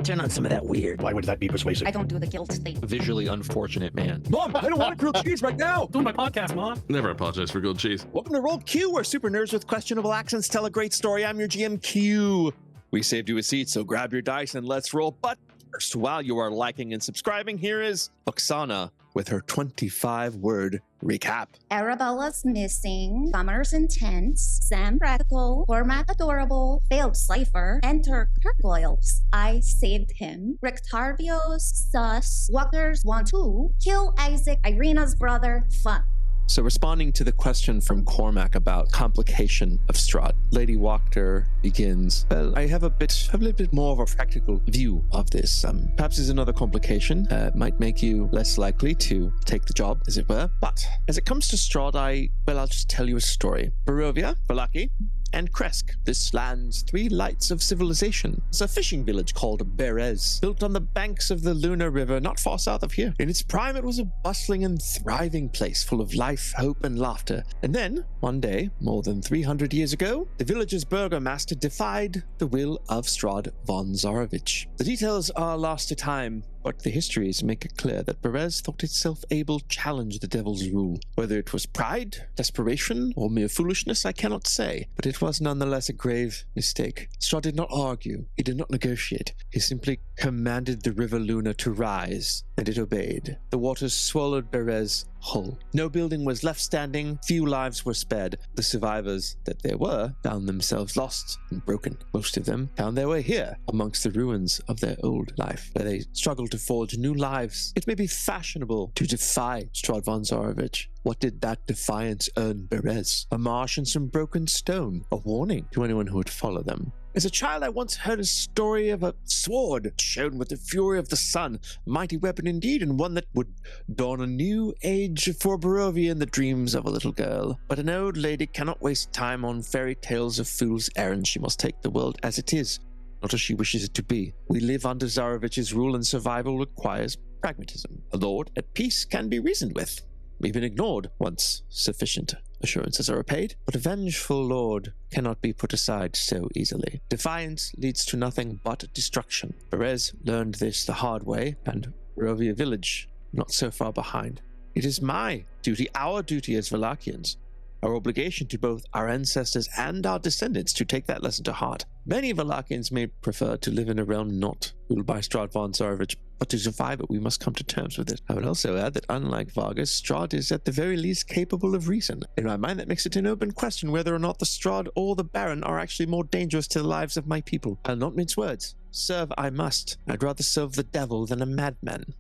Turn on some of that weird. Why would that be persuasive? I don't do the guilt thing. Visually unfortunate man. Mom, I don't want grilled cheese right now. Doing my podcast, Mom. Never apologize for grilled cheese. Welcome to RollQ, where super nerds with questionable accents tell a great story. I'm your GM Q. We saved you a seat, so grab your dice and let's roll. But first, while you are liking and subscribing, here is Oksana with her 25-word recap. Arabella's missing, Gummar's intense, Sam practical, Cormac adorable, failed cipher, enter gargoyles. I saved him. Rictarvio's sus, Wachter's 1-2, kill Isaac, Ireena's brother, fun. So responding to the question from Cormac about complication of Strahd, Lady Wachter begins, well, I have a little bit more of a practical view of this. Perhaps there's another complication, might make you less likely to take the job, as it were. But as it comes to Strahd, I'll just tell you a story. Barovia, Vallaki, and Kresk. This land's three lights of civilization. It's a fishing village called Berez, built on the banks of the Lunar River not far south of here. In its prime, it was a bustling and thriving place full of life, hope, and laughter. And then, one day, more than 300 years ago, the village's burgomaster defied the will of Strahd von Zarovich. The details are lost to time, but the histories make it clear that Berez thought itself able to challenge the devil's rule. Whether it was pride, desperation, or mere foolishness, I cannot say, but it was nonetheless a grave mistake. Strahd did not argue, he did not negotiate, he simply commanded the river Luna to rise, and it obeyed. The waters swallowed Berez whole. No building was left standing, few lives were spared. The survivors that there were found themselves lost and broken. Most of them found their way here, amongst the ruins of their old life, where they struggled to forge new lives. It may be fashionable to defy Strahd von Zarovich. What did that defiance earn Berez? A marsh and some broken stone, a warning to anyone who would follow them. As a child, I once heard a story of a sword shown with the fury of the sun, a mighty weapon indeed, and one that would dawn a new age for Barovia in the dreams of a little girl. But an old lady cannot waste time on fairy tales of fool's errands. She must take the world as it is, not as she wishes it to be. We live under Zarovich's rule, and survival requires pragmatism. A lord at peace can be reasoned with, even ignored once sufficient assurances are repaid, but a vengeful lord cannot be put aside so easily. Defiance leads to nothing but destruction. Berez learned this the hard way, and Barovia village not so far behind. It is my duty, our duty as Vallakians, our obligation to both our ancestors and our descendants to take that lesson to heart. Many Vallakians may prefer to live in a realm not ruled by Strahd von Zarovich, but to survive it, we must come to terms with it. I would also add that unlike Vargas, Strahd is at the very least capable of reason. In my mind, that makes it an open question whether or not the Strahd or the Baron are actually more dangerous to the lives of my people. I'll not mince words. Serve I must. I'd rather serve the devil than a madman.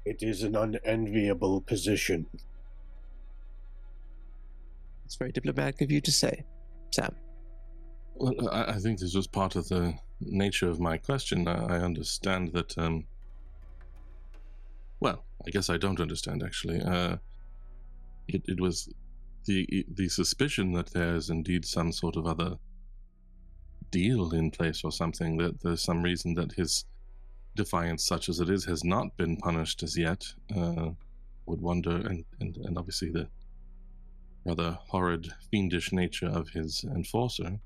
It is an unenviable position. It's very diplomatic of you to say, Sam. Well, I think this was part of the nature of my question. I understand that, well, I guess I don't understand, actually. It was the suspicion that there's indeed some sort of other deal in place or something, that there's some reason that his defiance, such as it is, has not been punished as yet. Would wonder, and obviously the rather horrid, fiendish nature of his enforcer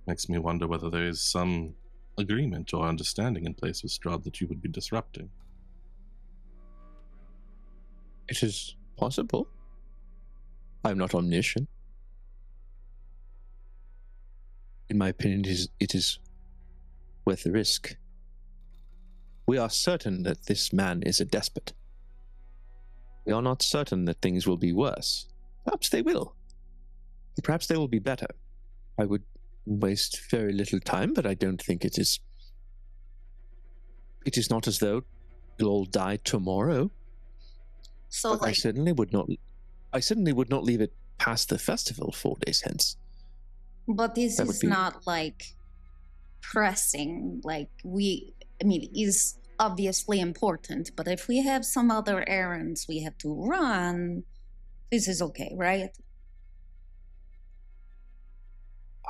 makes me wonder whether there is some agreement or understanding in place with Strahd that you would be disrupting. It is possible. I'm not omniscient. In my opinion, it is worth the risk. We are certain that this man is a despot. We are not certain that things will be worse. Perhaps they will. Perhaps they will be better. I would waste very little time, but I don't think it is. It is not as though you'll all die tomorrow. So, I certainly would not leave it past the festival 4 days hence. But this is not like pressing. Is obviously important, but if we have some other errands we have to run, this is okay, right?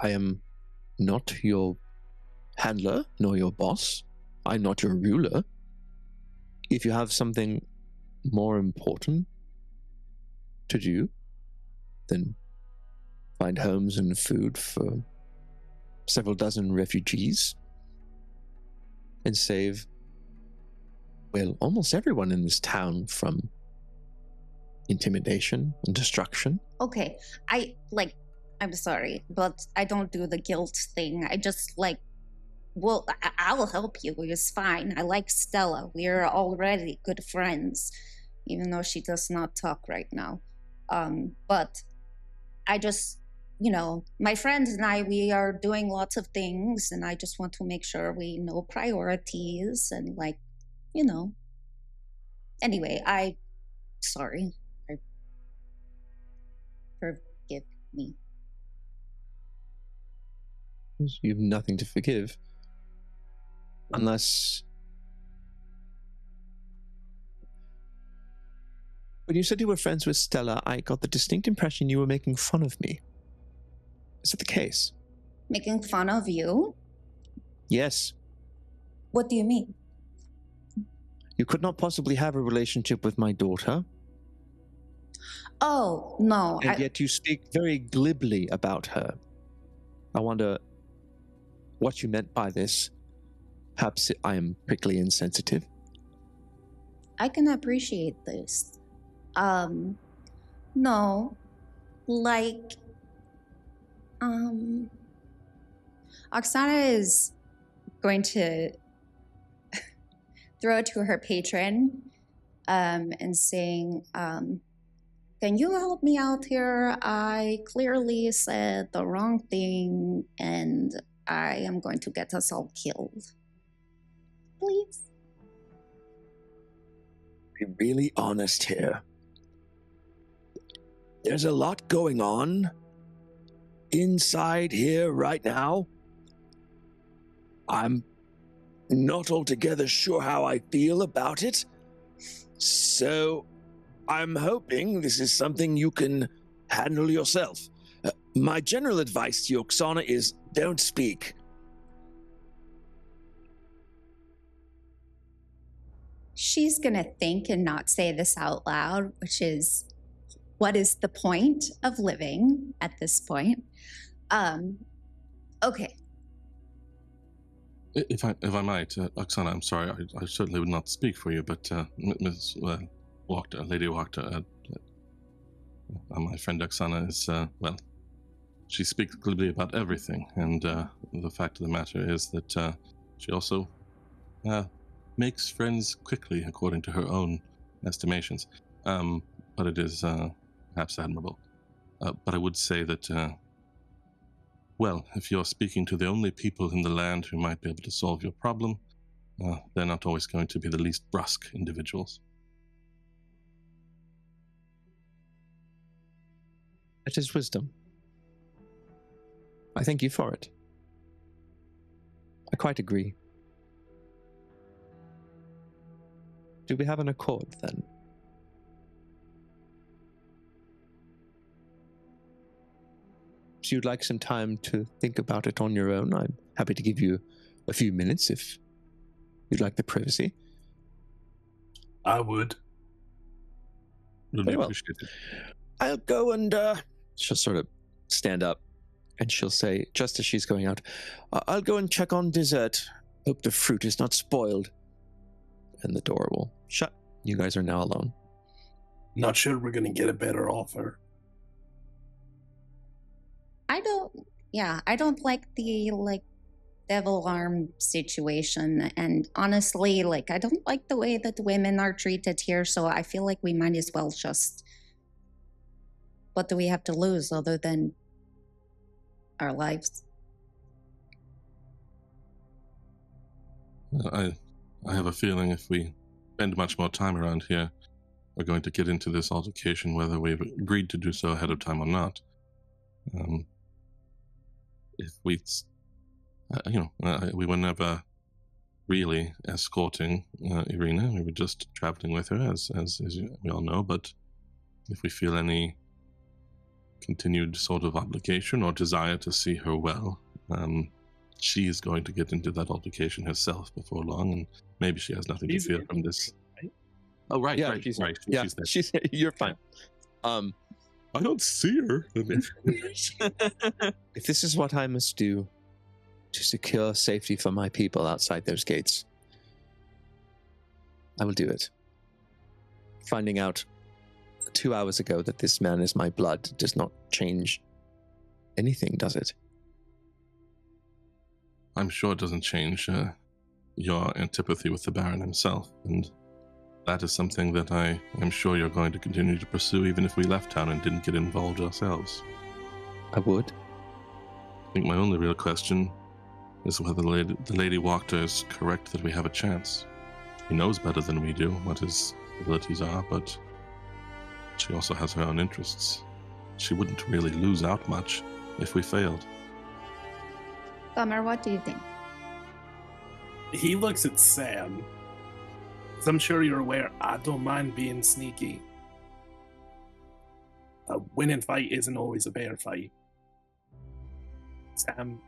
I am not your handler, nor your boss. I'm not your ruler. If you have something more important to do than find homes and food for several dozen refugees and save, well, almost everyone in this town from intimidation and destruction. Okay, I'm sorry, but I don't do the guilt thing. I just well, I'll help you. It's fine. I like Stella. We're already good friends, even though she does not talk right now. But I just, my friends and I, we are doing lots of things, and I just want to make sure we know priorities and Anyway, sorry. Forgive me. You have nothing to forgive. Unless... When you said you were friends with Stella, I got the distinct impression you were making fun of me. Is that the case? Making fun of you? Yes. What do you mean? You could not possibly have a relationship with my daughter. Oh, no. And yet you speak very glibly about her. I wonder what you meant by this. Perhaps I am prickly and sensitive. I can appreciate this. No. Oksana is going to throw it to her patron, and saying, can you help me out here? I clearly said the wrong thing, and I am going to get us all killed. Please? Be really honest here. There's a lot going on inside here right now. I'm not altogether sure how I feel about it. So I'm hoping this is something you can handle yourself. My general advice to you, Oksana, is don't speak. She's gonna think and not say this out loud, which is, what is the point of living at this point? Okay. If I might, Oksana, I'm sorry, I certainly would not speak for you, but Ms. Wachter, Lady Wachter, my friend Oksana is, she speaks glibly about everything, and the fact of the matter is that she also makes friends quickly, according to her own estimations. But it is perhaps admirable. But I would say that, if you're speaking to the only people in the land who might be able to solve your problem, they're not always going to be the least brusque individuals. It is wisdom. I thank you for it. I quite agree. Do we have an accord, then? If you'd like some time to think about it on your own, I'm happy to give you a few minutes if you'd like the privacy. I would. Would be appreciated. I'll go and She'll sort of stand up and she'll say, just as she's going out, I'll go and check on dessert. Hope the fruit is not spoiled. And the door will shut. You guys are now alone. Not sure we're gonna get a better offer. I don't like the devil arm situation, and honestly, I don't like the way that women are treated here, so I feel like we might as well just... What do we have to lose other than our lives? I have a feeling if we spend much more time around here, we're going to get into this altercation, whether we've agreed to do so ahead of time or not. If we, we were never really escorting Ireena. We were just traveling with her, as we all know. But if we feel any continued sort of obligation or desire to see her well, she is going to get into that altercation herself before long, and maybe she has nothing to fear from this. Right? Oh, right, Yeah, right, she's, right. Yeah, She's there. you're fine. I don't see her. If this is what I must do, to secure safety for my people outside those gates, I will do it. Finding out 2 hours ago that this man is my blood does not change anything, does it? I'm sure it doesn't change your antipathy with the Baron himself, and that is something that I am sure you're going to continue to pursue even if we left town and didn't get involved ourselves. I would. I think my only real question is whether the Lady Wachter is correct that we have a chance. She knows better than we do what his abilities are, but she also has her own interests. She wouldn't really lose out much if we failed. Gummar, what do you think? He looks at Sam. As I'm sure you're aware, I don't mind being sneaky. A winning fight isn't always a fair fight. Sam,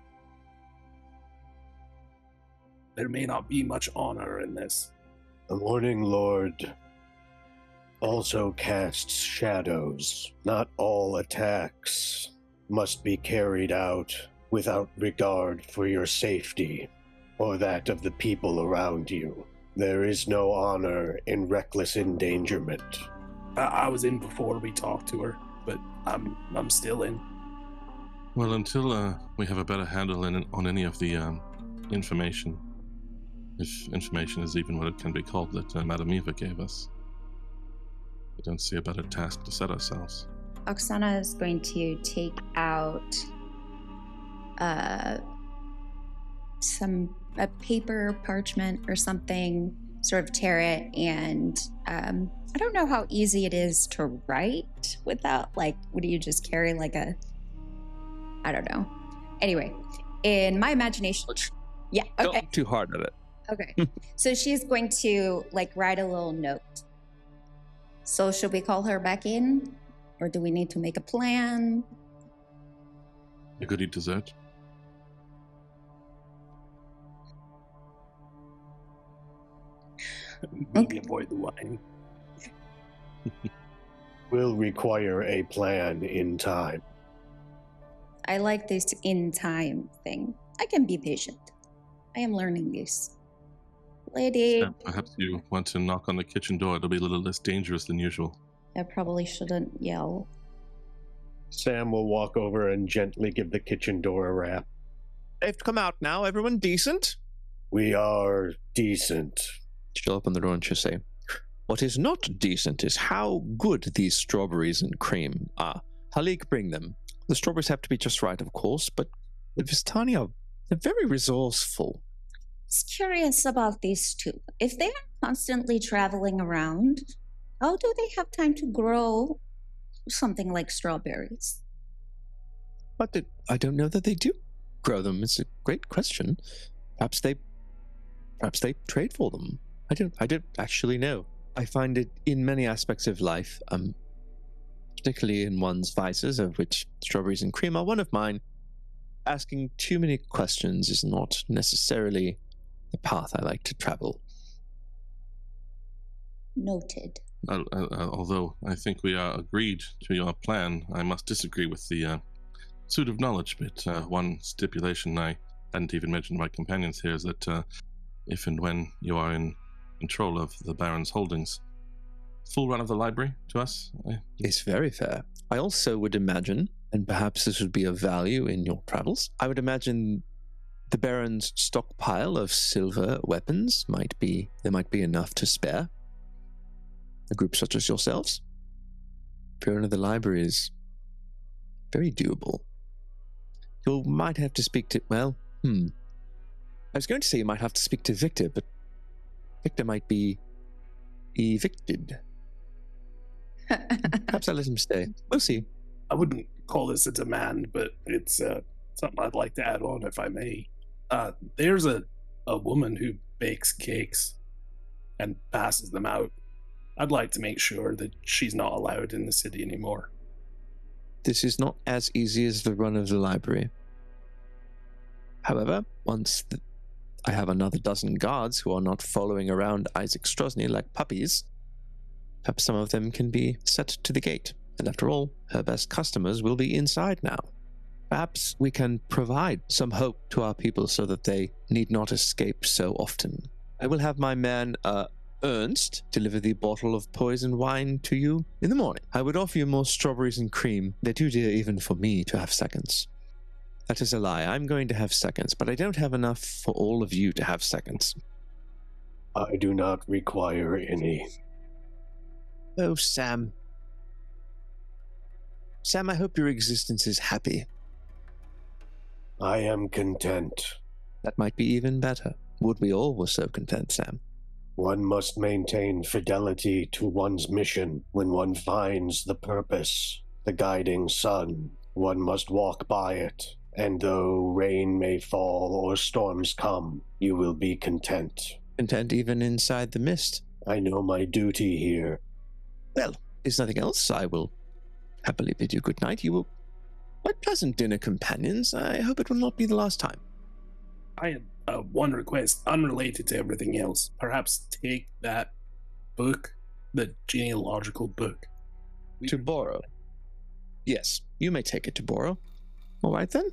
there may not be much honor in this. The Morning Lord also casts shadows. Not all attacks must be carried out without regard for your safety or that of the people around you. There is no honor in reckless endangerment. I was in before we talked to her, but I'm still in. Well, until we have a better handle on any of the information, if information is even what it can be called, that Madame Eva gave us, I don't see a better task to set ourselves. Oksana is going to take out a paper, parchment, or something, sort of tear it, and I don't know how easy it is to write without, like, what do you just carry, like a, I don't know. Anyway, in my imagination, yeah, okay. Don't look too hard at it. Okay, so she's going to, like, write a little note. So should we call her back in? Or do we need to make a plan? You could eat dessert. Maybe avoid the wine. Will require a plan in time. I like this in time thing. I can be patient. I am learning this. Lady. Perhaps you want to knock on the kitchen door. It'll be a little less dangerous than usual. I probably shouldn't yell. Sam will walk over and gently give the kitchen door a rap. They've come out now. Everyone decent? We are decent. She'll open the door and she'll say, what is not decent is how good these strawberries and cream are. Halik, bring them. The strawberries have to be just right, of course, but the Vistani are they're very resourceful. I was curious about these two. If they are constantly traveling around, how do they have time to grow something like strawberries? But I don't know that they do grow them. It's a great question. Perhaps they trade for them. I don't actually know. I find it in many aspects of life, particularly in one's vices, of which strawberries and cream are one of mine. Asking too many questions is not necessarily the path I like to travel. Noted. Although I think we are agreed to your plan, I must disagree with the suit of knowledge bit. One stipulation I hadn't even mentioned to my companions here is that if and when you are in control of the Baron's holdings, full run of the library to us. It's very fair. I also would imagine, and perhaps this would be of value in your travels, I would imagine the Baron's stockpile of silver weapons might be enough to spare. A group such as yourselves, run of the library is very doable. You might have to speak to, I was going to say you might have to speak to Victor, but Victor might be evicted. Perhaps I'll let him stay. We'll see. I wouldn't call this a demand, but it's something I'd like to add on, if I may. There's a woman who bakes cakes and passes them out. I'd like to make sure that she's not allowed in the city anymore. This is not as easy as the run of the library. However, once I have another dozen guards who are not following around Isaac Strosny like puppies, perhaps some of them can be set to the gate. And after all, her best customers will be inside now. Perhaps we can provide some hope to our people so that they need not escape so often. I will have my man, Ernst, deliver the bottle of poison wine to you in the morning. I would offer you more strawberries and cream. They're too dear even for me to have seconds. That is a lie. I'm going to have seconds, but I don't have enough for all of you to have seconds. I do not require any. Oh, Sam. Sam, I hope your existence is happy. I am content. That might be even better. Would we all were so content, Sam? One must maintain fidelity to one's mission when one finds the purpose, the guiding sun. One must walk by it, and though rain may fall or storms come, you will be content. Content even inside the mist. I know my duty here. Well, if there's nothing else, I will happily bid you good night. You were quite pleasant dinner companions. I hope it will not be the last time. I had one request, unrelated to everything else. Perhaps take that book, the genealogical book. To borrow. Yes, you may take it to borrow. All right then.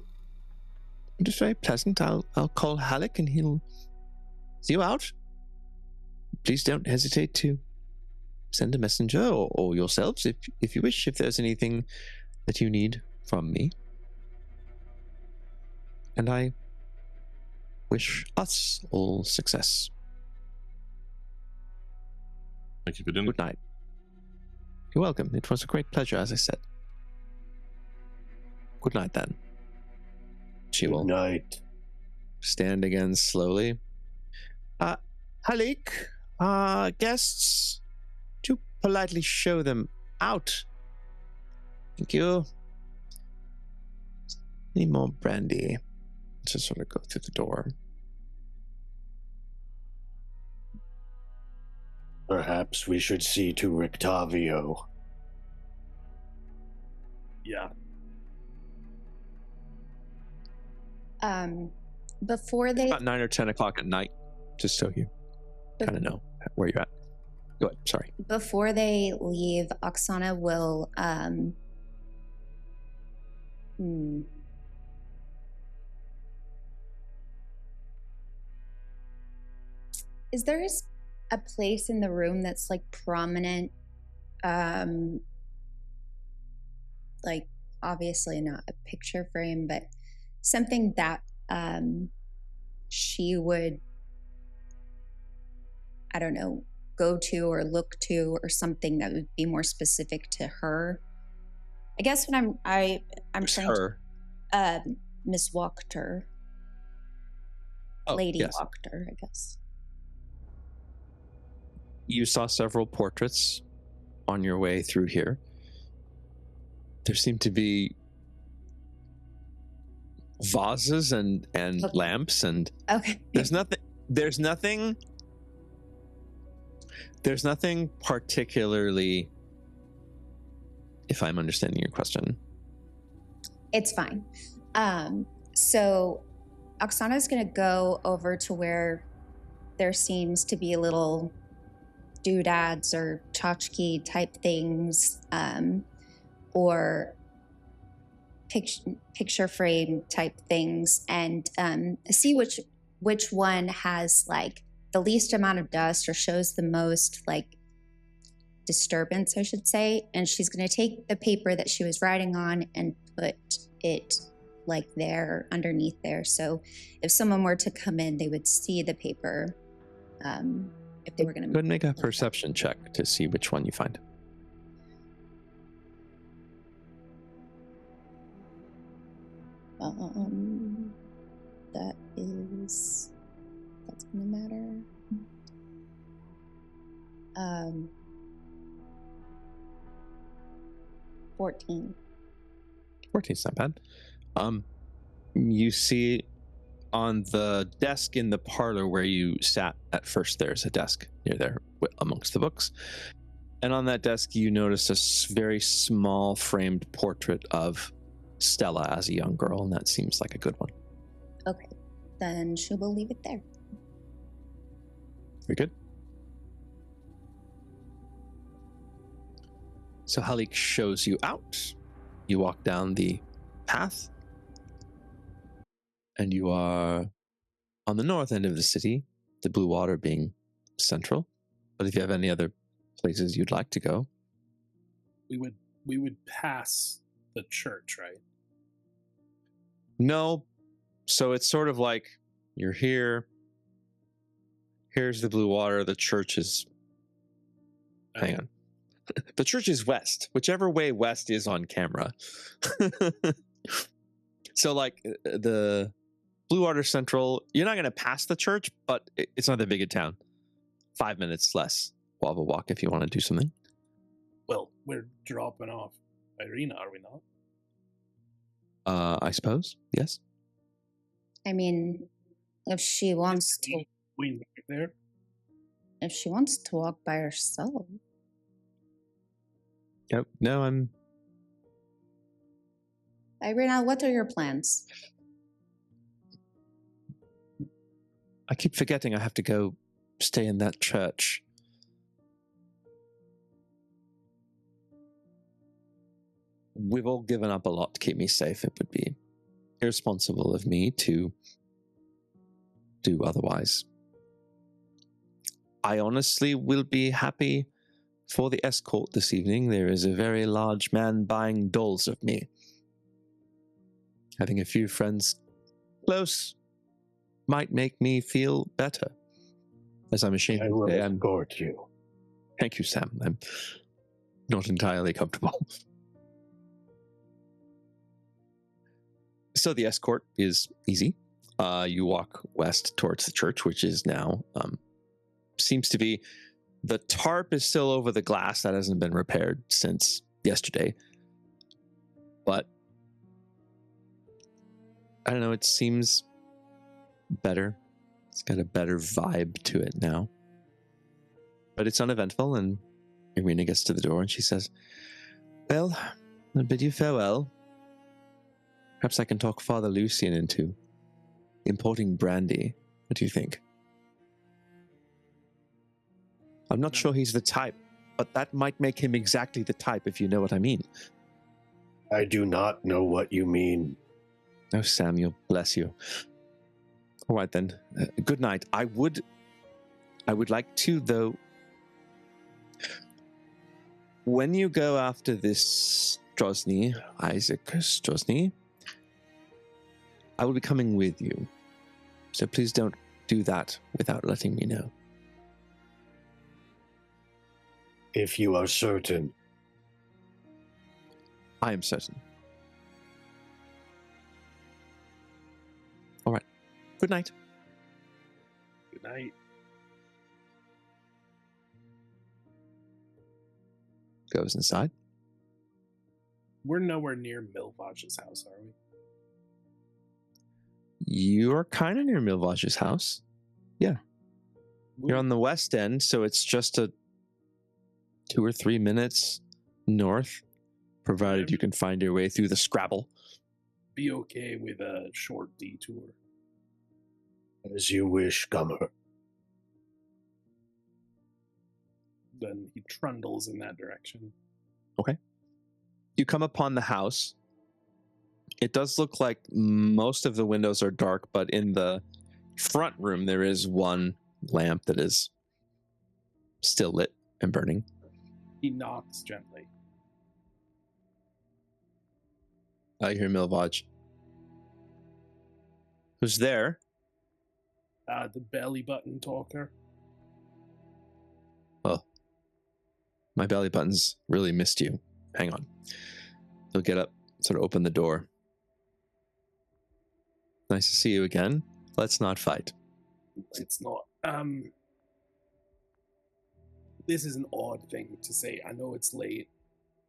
It is very pleasant. I'll call Halleck and he'll see you out. Please don't hesitate to send a messenger or yourselves if you wish, if there's anything that you need from me. And I wish us all success. Thank you for dinner. Good night. You're welcome. It was a great pleasure, as I said. Good night, then. She will Good night. stand again slowly. Halik, guests, do politely show them out. Thank you. Need more brandy. Just sort of go through the door. Perhaps we should see to Rictavio. Yeah. Before they About 9 or 10 o'clock at night, just so you kind of know where you're at. Go ahead. Sorry. before they leave, Oksana will Is there a place in the room that's like prominent? Like obviously not a picture frame, but something that she would, I don't know, go to or look to, or something that would be more specific to her. I guess when I'm Who's trying her? to Miss Wachter. Oh, Lady yes. Wachter, I guess. You saw several portraits on your way through here. There seem to be vases and Okay. lamps, and Okay. there's nothing particularly, if I'm understanding your question. It's fine. So Oksana's gonna go over to where there seems to be little doodads or tchotchke type things, or picture frame type things, and see which one has like the least amount of dust or shows the most like disturbance, I should say. And she's going to take the paper that she was writing on and put it like there underneath there, so if someone were to come in, they would see the paper. If they were going to Go ahead and make a perception check to see which one you find. that's going to matter. 14. 14's not bad. You see on the desk in the parlor where you sat at first, there's a desk near there amongst the books. And on that desk, you notice a very small framed portrait of Stella as a young girl, and that seems like a good one. Okay, then she will leave it there. Very good. So Halik shows you out. You walk down the path and you are on the north end of the city, the Blue Water being central. But if you have any other places you'd like to go, We would pass the church, right? no. So it's sort of like you're here. Here's the Blue Water. The church is. Hang on. The church is west, whichever way west is on camera. So, like, the Blue Water Central, you're not going to pass the church, but it's not that big a town. 5 minutes less of a walk if you want to do something. Well, we're dropping off Ireena, are we not? I suppose, yes. I mean, if she wants to, We there. if she wants to walk by herself. Yep. No, Ireena, what are your plans? I keep forgetting I have to go stay in that church. We've all given up a lot to keep me safe. It would be irresponsible of me to do otherwise. I honestly will be happy for the escort this evening. There is a very large man buying dolls of me. Having a few friends close might make me feel better. As I'm ashamed I to will say, escort you. Thank you, Sam. I'm not entirely comfortable. So the escort is easy. You walk west towards the church, which is now, seems to be, the tarp is still over the glass. That hasn't been repaired since yesterday. But, I don't know, it seems better. It's got a better vibe to it now. But it's uneventful, and Ireena gets to the door and she says, "Well, I bid you farewell. Perhaps I can talk Father Lucian into importing brandy. What do you think?" I'm not sure he's the type, but that might make him exactly the type, if you know what I mean. I do not know what you mean. Oh, Samuel, bless you. All right, then. Good night. I would like to, though, when you go after this Isaac Strozny, I will be coming with you. So please don't do that without letting me know. If you are certain. I am certain. All right. Good night. Good night. Goes inside. We're nowhere near Milvaj's house, are we? You're kind of near Milvaj's house. Yeah. You're on the west end, so it's just a 2 or 3 minutes north, provided you can find your way through the Scrabble. Be okay with a short detour. As you wish, Gummar. Then he trundles in that direction. Okay. You come upon the house. It does look like most of the windows are dark, but in the front room there is one lamp that is still lit and burning. He knocks gently. I hear Milvaj. Who's there? The belly button talker. Oh. My belly button's really missed you. Hang on. He'll get up, sort of open the door. Nice to see you again. Let's not fight. It's not. This is an odd thing to say. I know it's late.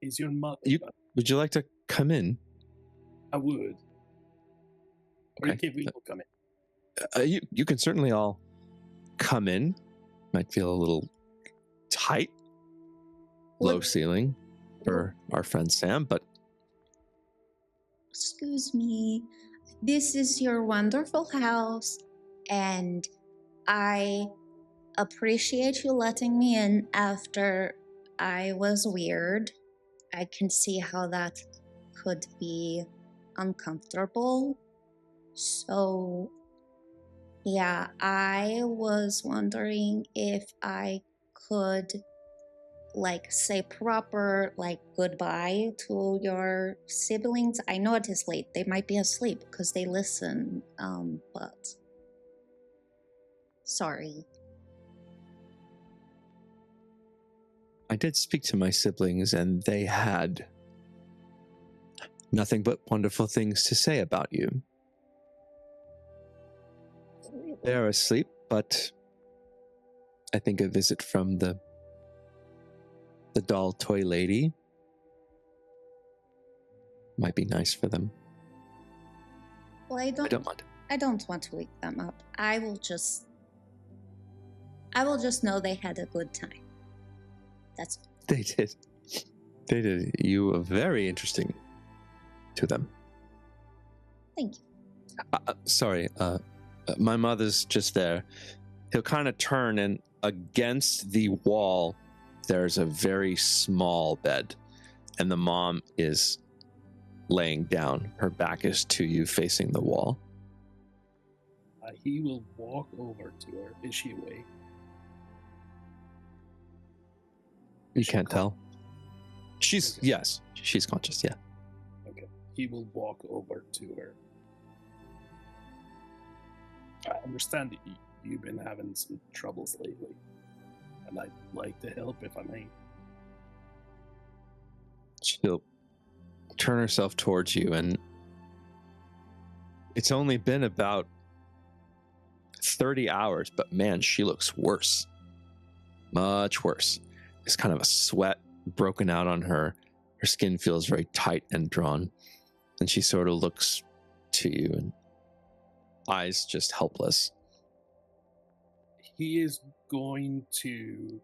Is your mother... Would you like to come in? I would. Okay. We will come in. You can certainly all come in. Might feel a little tight. Low ceiling for our friend Sam, but... Excuse me. This is your wonderful house, and I appreciate you letting me in after I was weird. I can see how that could be uncomfortable. So, yeah, I was wondering if I could, like, say proper, like, goodbye to your siblings. I know it is late. They might be asleep because they listen, but sorry. I did speak to my siblings, and they had nothing but wonderful things to say about you. They're asleep, but I think a visit from the doll toy lady might be nice for them. Well, I don't mind. I don't want to wake them up. I will just know they had a good time. That's all. They did. They did. You were very interesting to them. Thank you. Sorry, my mother's just there. He'll kind of turn, and against the wall, there's a very small bed, and the mom is laying down. Her back is to you, facing the wall. He will walk over to her. Is she awake? You can't tell. Yes, she's conscious, yeah. Okay. He will walk over to her. I understand that you've been having some troubles lately, and I'd like to help if I may. She'll turn herself towards you, and it's only been about 30 hours, but man, she looks worse. Much worse. There's kind of a sweat broken out on her. Her skin feels very tight and drawn, and she sort of looks to you, and eyes just helpless. He is going to...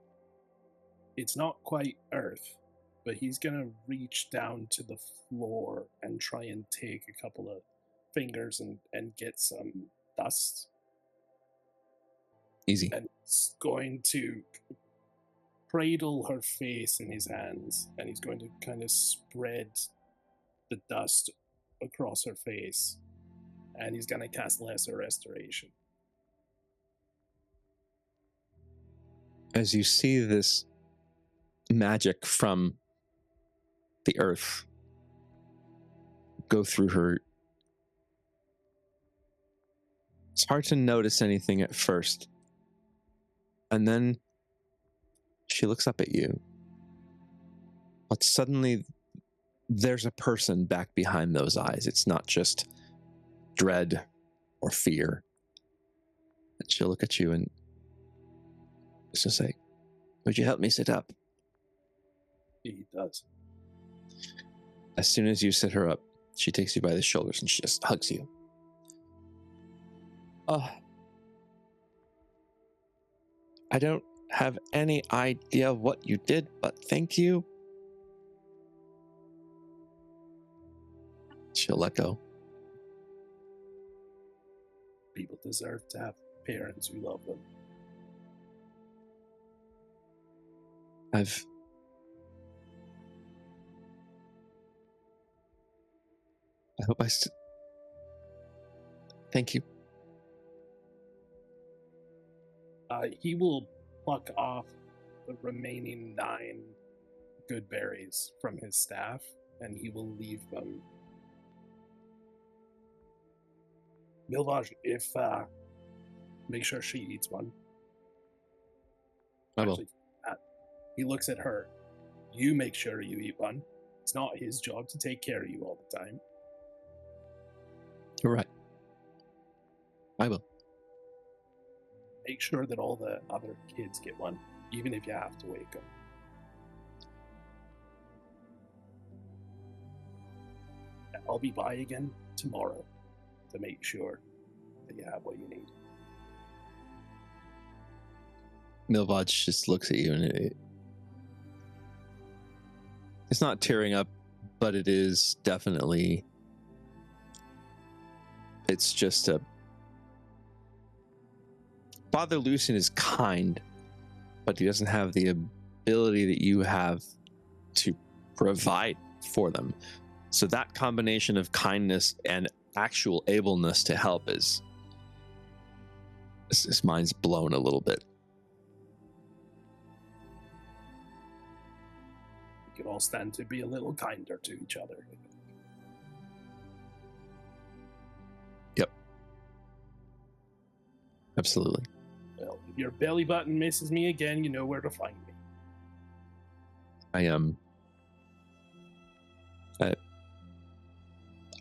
It's not quite earth, but he's going to reach down to the floor and try and take a couple of fingers and get some dust. Easy. And he's going to cradle her face in his hands, and he's going to kind of spread the dust across her face, and he's going to cast Lesser Restoration. As you see this magic from the earth go through her, it's hard to notice anything at first. And then she looks up at you. But suddenly there's a person back behind those eyes. It's not just dread or fear. And she'll look at you and she'll say, "Would you help me sit up?" He does. As soon as you sit her up, she takes you by the shoulders and she just hugs you. Oh, I don't have any idea what you did, but thank you. She'll let go. People deserve to have parents who love them. I hope thank you. He will pluck off the remaining 9 good berries from his staff, and he will leave them. Milvaj, if make sure she eats one. I will. Actually, he looks at her. You make sure you eat one. It's not his job to take care of you all the time. You're right. I will. Make sure that all the other kids get one, even if you have to wake them. I'll be by again tomorrow to make sure that you have what you need. Milvaj just looks at you, and it's not tearing up, but it is definitely, it's just a, Father Lucian is kind, but he doesn't have the ability that you have to provide for them. So that combination of kindness and actual ableness to help is his mind's blown a little bit. We could all stand to be a little kinder to each other. Yep. Absolutely. Well, if your belly button misses me again, you know where to find me.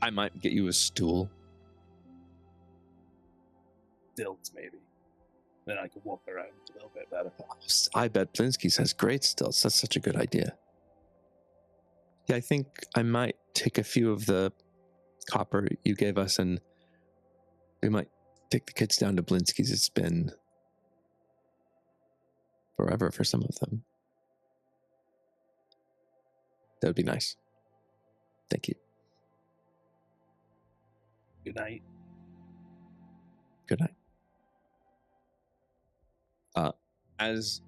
I might get you a stool. Stilts, maybe. Then I could walk around a little bit better. I bet Blinsky's has great stilts. That's such a good idea. Yeah, I think I might take a few of the copper you gave us and we might take the kids down to Blinsky's. It's been forever for some of them. That would be nice. Thank you. Good night. Good night. As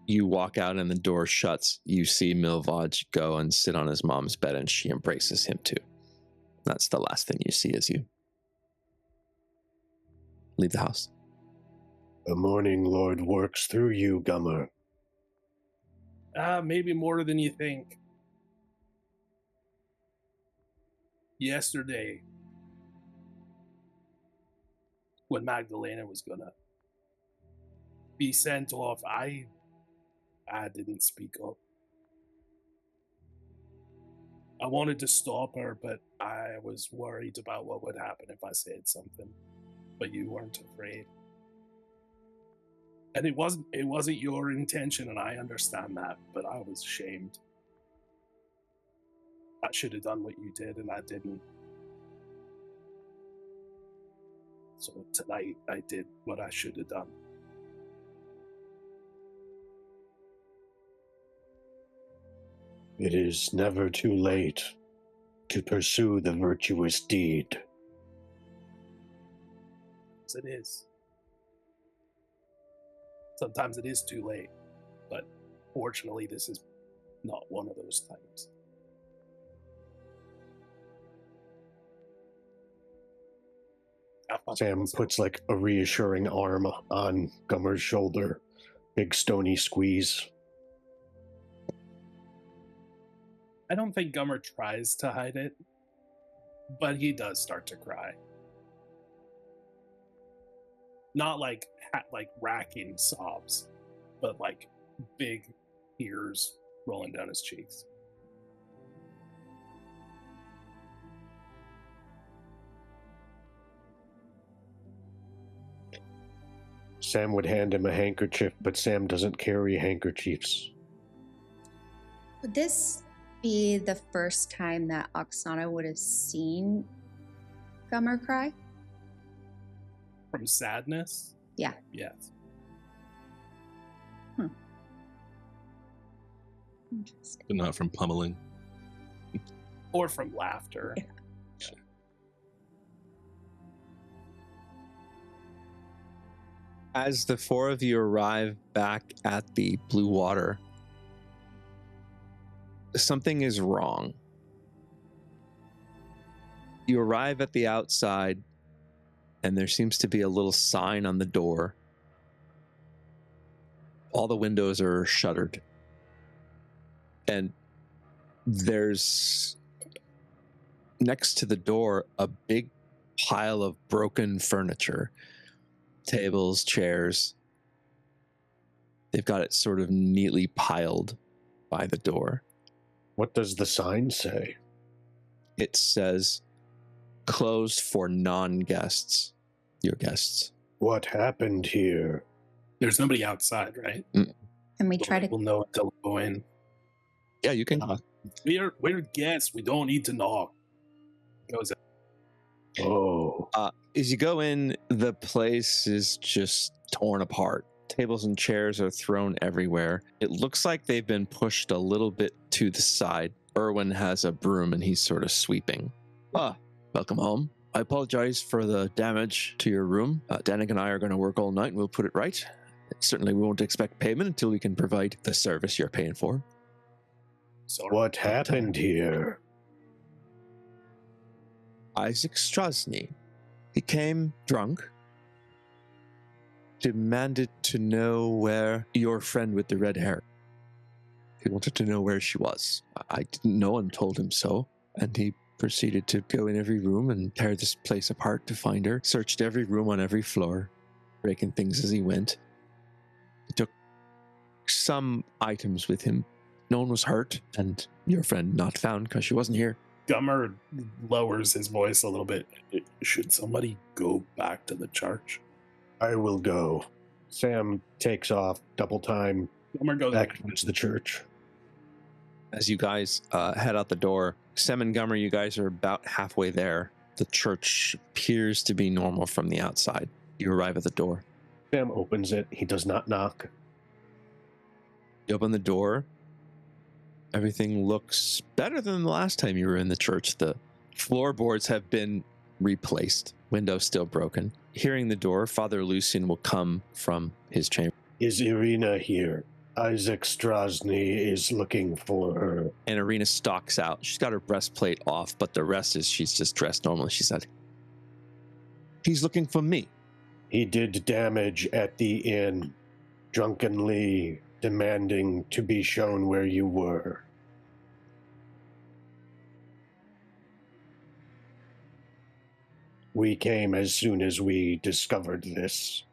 you walk out and the door shuts, you see Milvaj go and sit on his mom's bed, and she embraces him too. That's the last thing you see as you leave the house. The Morning Lord works through you, Gummar. Maybe more than you think. Yesterday, when Magdalena was gonna be sent off, I didn't speak up. I wanted to stop her, but I was worried about what would happen if I said something. But you weren't afraid. And it wasn't your intention, and I understand that, but I was ashamed. I should have done what you did, and I didn't. So tonight, I did what I should have done. It is never too late to pursue the virtuous deed. Yes, it is. Sometimes it is too late, but fortunately, this is not one of those times. Sam puts like a reassuring arm on Gummer's shoulder. Big stony squeeze. I don't think Gummar tries to hide it, but he does start to cry. Not like racking sobs, but like big tears rolling down his cheeks. Sam would hand him a handkerchief, but Sam doesn't carry handkerchiefs. Would this be the first time that Oksana would have seen Gummar cry? From sadness? Yeah. Yes. Interesting. But not from pummeling. Or from laughter. Yeah. As the four of you arrive back at the Blue Water, something is wrong. You arrive at the outside, and there seems to be a little sign on the door. All the windows are shuttered. And there's, next to the door, a big pile of broken furniture. Tables, chairs. They've got it sort of neatly piled by the door. What does the sign say? It says, closed for non-guests. Your guests. What happened here? There's nobody outside, right? And we try to. We'll know until we go in. Yeah, you can knock. We're guests. We don't need to knock. Goes in. Oh. As you go in, the place is just torn apart. Tables and chairs are thrown everywhere. It looks like they've been pushed a little bit to the side. Erwin has a broom and he's sort of sweeping. Welcome home. I apologize for the damage to your room. Danik and I are going to work all night and we'll put it right. Certainly we won't expect payment until we can provide the service you're paying for. Sorry. What happened here? Isaac Strahd. He came drunk, demanded to know where your friend with the red hair. He wanted to know where she was. I didn't know and told him so, and he proceeded to go in every room and tear this place apart to find her. Searched every room on every floor, breaking things as he went. He took some items with him. No one was hurt, and your friend not found because she wasn't here. Gummar lowers his voice a little bit. Should somebody go back to the church? I will go. Sam takes off double time Gummar goes back towards the church. As you guys head out the door, Sam and Gummar, you guys are about halfway there. The church appears to be normal from the outside. You arrive at the door. Sam opens it. He does not knock. You open the door. Everything looks better than the last time you were in the church. The floorboards have been replaced. Windows still broken. Hearing the door, Father Lucian will come from his chamber. Is Ireena here? Isaac Strahd is looking for her. And Ireena stalks out. She's got her breastplate off, but the rest is she's just dressed normally. She said, "He's looking for me." He did damage at the inn, drunkenly demanding to be shown where you were. We came as soon as we discovered this.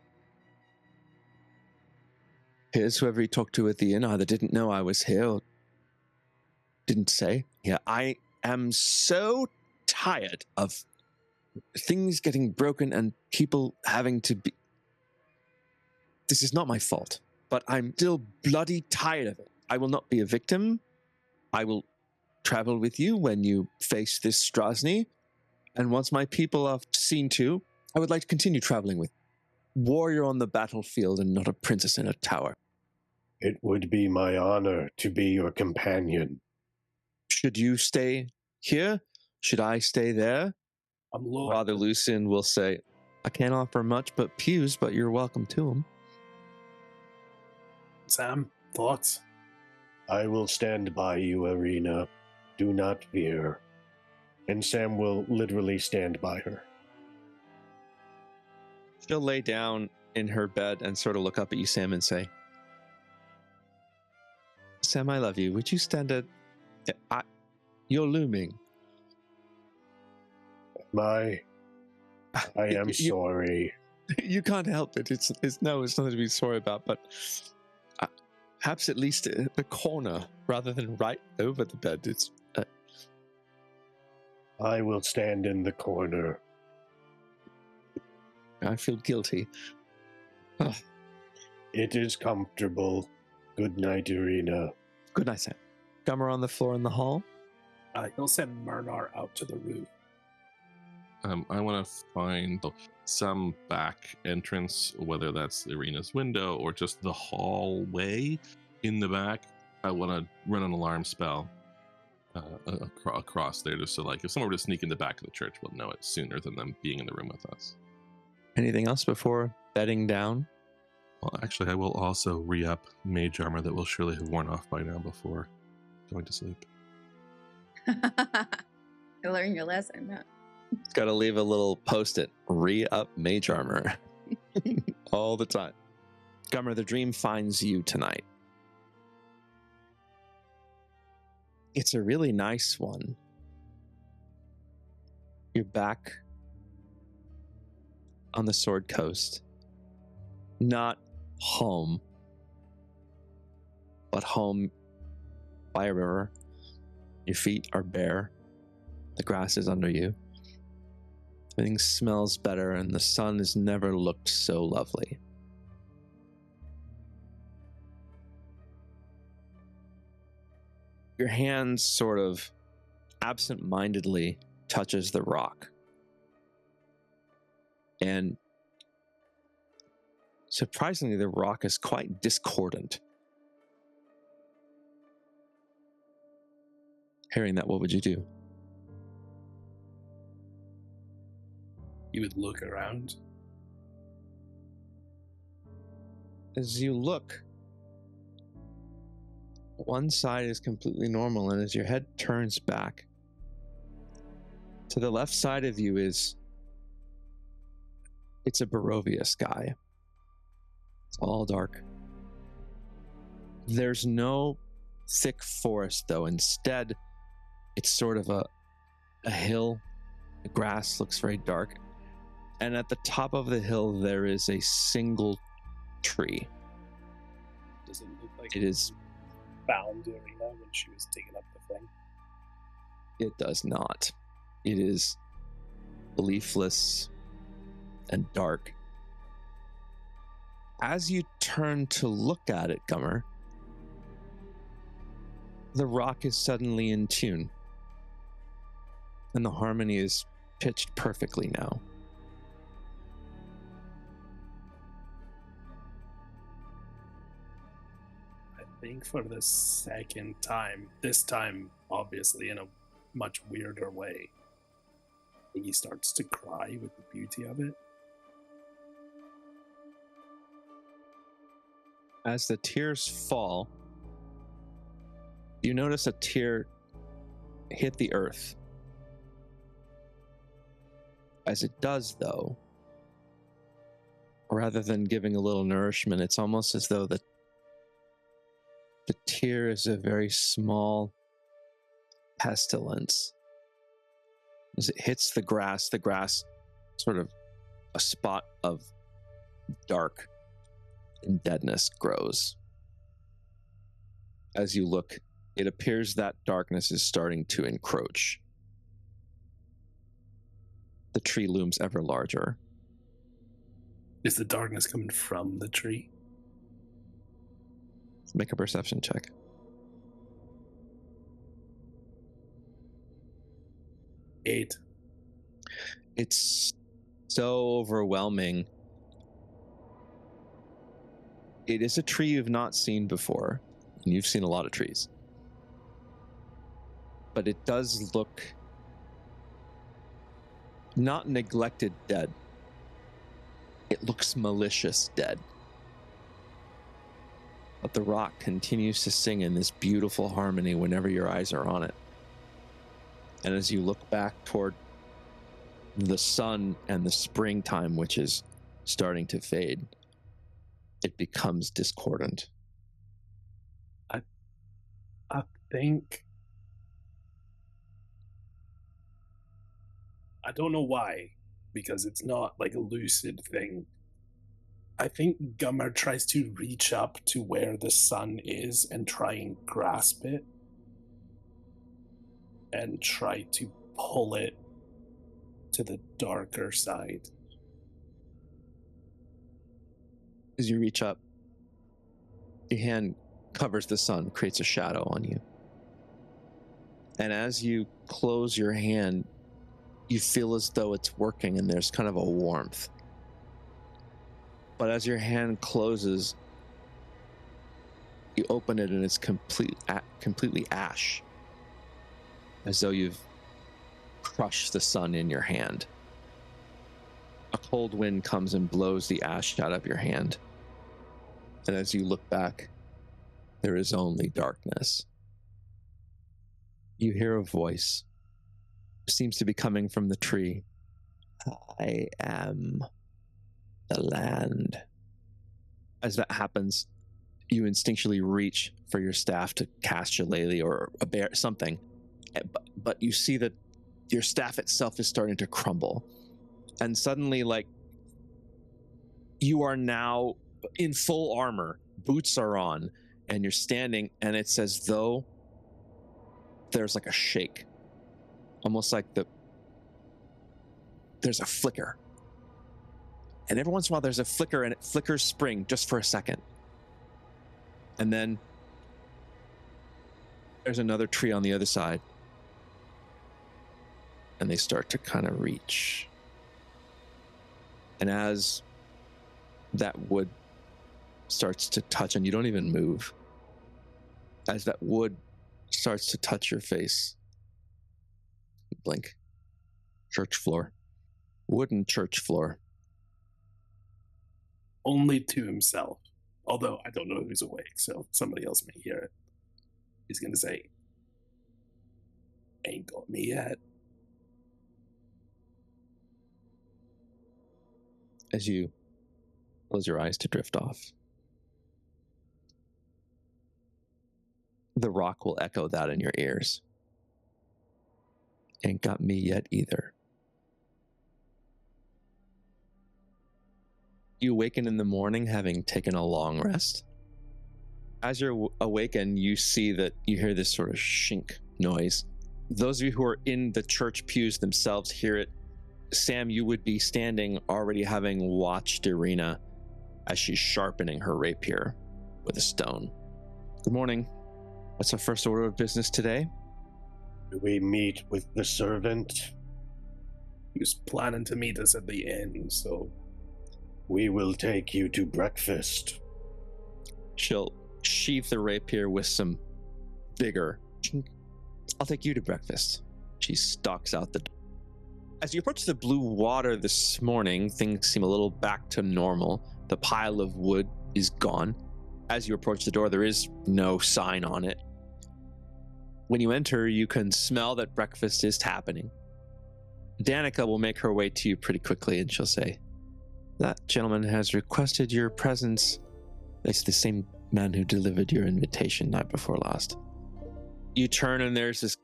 Here's whoever he talked to at the inn either didn't know I was here or didn't say. Yeah, I am so tired of things getting broken and people having to be... This is not my fault, but I'm still bloody tired of it. I will not be a victim. I will travel with you when you face this Strahd, and once my people are seen to, I would like to continue traveling with you. Warrior on the battlefield and not a princess in a tower. It would be my honor to be your companion. Should you stay here? Should I stay there? Father Lucian will say, I can't offer much but pews, but you're welcome to them. Sam, thoughts? I will stand by you, Ireena. Do not fear. And Sam will literally stand by her. She'll lay down in her bed and sort of look up at you, Sam, and say, Sam, I love you. Would you stand at... You're looming. I am sorry. You can't help it. It's nothing to be sorry about, but perhaps at least in the corner rather than right over the bed. It's... I will stand in the corner. I feel guilty. Oh. It is comfortable. Good night, Ireena. Good night, Sam. Gummar on the floor in the hall. He'll send Murnar out to the roof. I want to find some back entrance, whether that's Ireena's window or just the hallway in the back. I want to run an alarm spell across there, just so like if someone were to sneak in the back of the church, we'll know it sooner than them being in the room with us. Anything else before bedding down? Well, actually, I will also re-up mage armor that will surely have worn off by now before going to sleep. You learned your lesson, huh? Got to leave a little post-it. Re-up mage armor. All the time. Gummar, the dream finds you tonight. It's a really nice one. You're back on the Sword Coast. Not home, but home by a river. Your feet are bare. The grass is under you. Everything smells better, and the sun has never looked so lovely. Your hand sort of absent-mindedly touches the rock. And surprisingly, the rock is quite discordant. Hearing that, what would you do? You would look around. As you look, one side is completely normal, and as your head turns back To the left side of you it's a Barovia sky. It's all dark. There's no thick forest, though. Instead, it's sort of a hill. The grass looks very dark. And at the top of the hill, there is a single tree. Does it look like it is found Ireena when she was digging up the thing? It does not. It is leafless and dark. As you turn to look at it, Gummar, the rock is suddenly in tune. And the harmony is pitched perfectly now. I think for the second time, this time obviously in a much weirder way, he starts to cry with the beauty of it. As the tears fall, you notice a tear hit the earth. As it does, though, rather than giving a little nourishment, it's almost as though the tear is a very small pestilence. As it hits the grass sort of a spot of dark and deadness grows. As you look, it appears that darkness is starting to encroach. The tree looms ever larger. Is the darkness coming from the tree? Make a perception check. Eight. It's so overwhelming. It is a tree you've not seen before, and you've seen a lot of trees. But it does look not neglected dead. It looks malicious dead. But the rock continues to sing in this beautiful harmony whenever your eyes are on it. And as you look back toward the sun and the springtime, which is starting to fade, it becomes discordant. I think... I don't know why, because it's not like a lucid thing. I think Gummar tries to reach up to where the sun is and try and grasp it. And try to pull it to the darker side. As you reach up, your hand covers the sun, creates a shadow on you. And as you close your hand, you feel as though it's working and there's kind of a warmth. But as your hand closes, you open it and it's completely ash. As though you've crushed the sun in your hand. A cold wind comes and blows the ash out of your hand. And as you look back, there is only darkness. You hear a voice. It seems to be coming from the tree. I am the land. As that happens, you instinctually reach for your staff to cast Shillelagh or a bear, something. But you see that your staff itself is starting to crumble. And suddenly, like, you are now in full armor. Boots are on. And you're standing, and it's as though there's like a shake. Almost like there's a flicker. And every once in a while there's a flicker, and it flickers spring just for a second. And then there's another tree on the other side. And they start to kind of reach. And as that wood starts to touch, and you don't even move, as that wood starts to touch your face, you blink. Church floor. Wooden church floor. Only to himself. Although I don't know if he's awake, so somebody else may hear it. He's going to say, "Ain't got me yet." as you close your eyes to drift off. The rock will echo that in your ears. Ain't got me yet either. You awaken in the morning having taken a long rest. As you're awakened, you see that you hear this sort of shink noise. Those of you who are in the church pews themselves hear it. Sam, you would be standing already having watched Ireena as she's sharpening her rapier with a stone. Good morning. What's our first order of business today? Do we meet with the servant? He was planning to meet us at the inn, so We will take you to breakfast. She'll sheath the rapier with some vigor. I'll take you to breakfast. She stalks out the door. As you approach the blue water this morning, things seem a little back to normal. The pile of wood is gone. As you approach the door, there is no sign on it. When you enter, you can smell that breakfast is happening. Danica will make her way to you pretty quickly, and she'll say, "That gentleman has requested your presence. It's the same man who delivered your invitation night before last." You turn, and there's this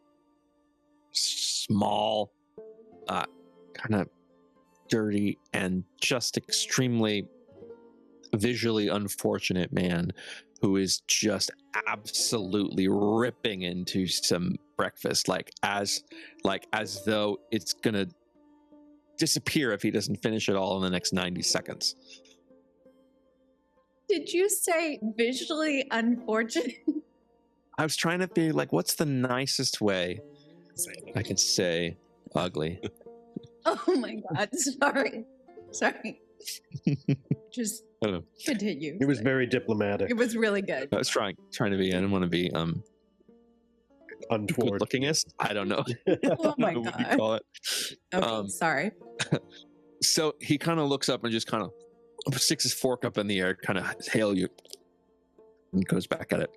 small, kind of dirty and just extremely visually unfortunate man who is just absolutely ripping into some breakfast, like as though it's gonna disappear if he doesn't finish it all in the next 90 seconds. Did you say visually unfortunate? I was trying to be like, what's the nicest way I can say ugly? Oh my god, sorry. Just continue. It was very diplomatic. It was really good. I was trying to be, I didn't want to be Untoward. good lookingest. I don't know. Oh my what god. you call it. Okay, sorry. So he kind of looks up and just kind of sticks his fork up in the air, kind of hail you, and goes back at it.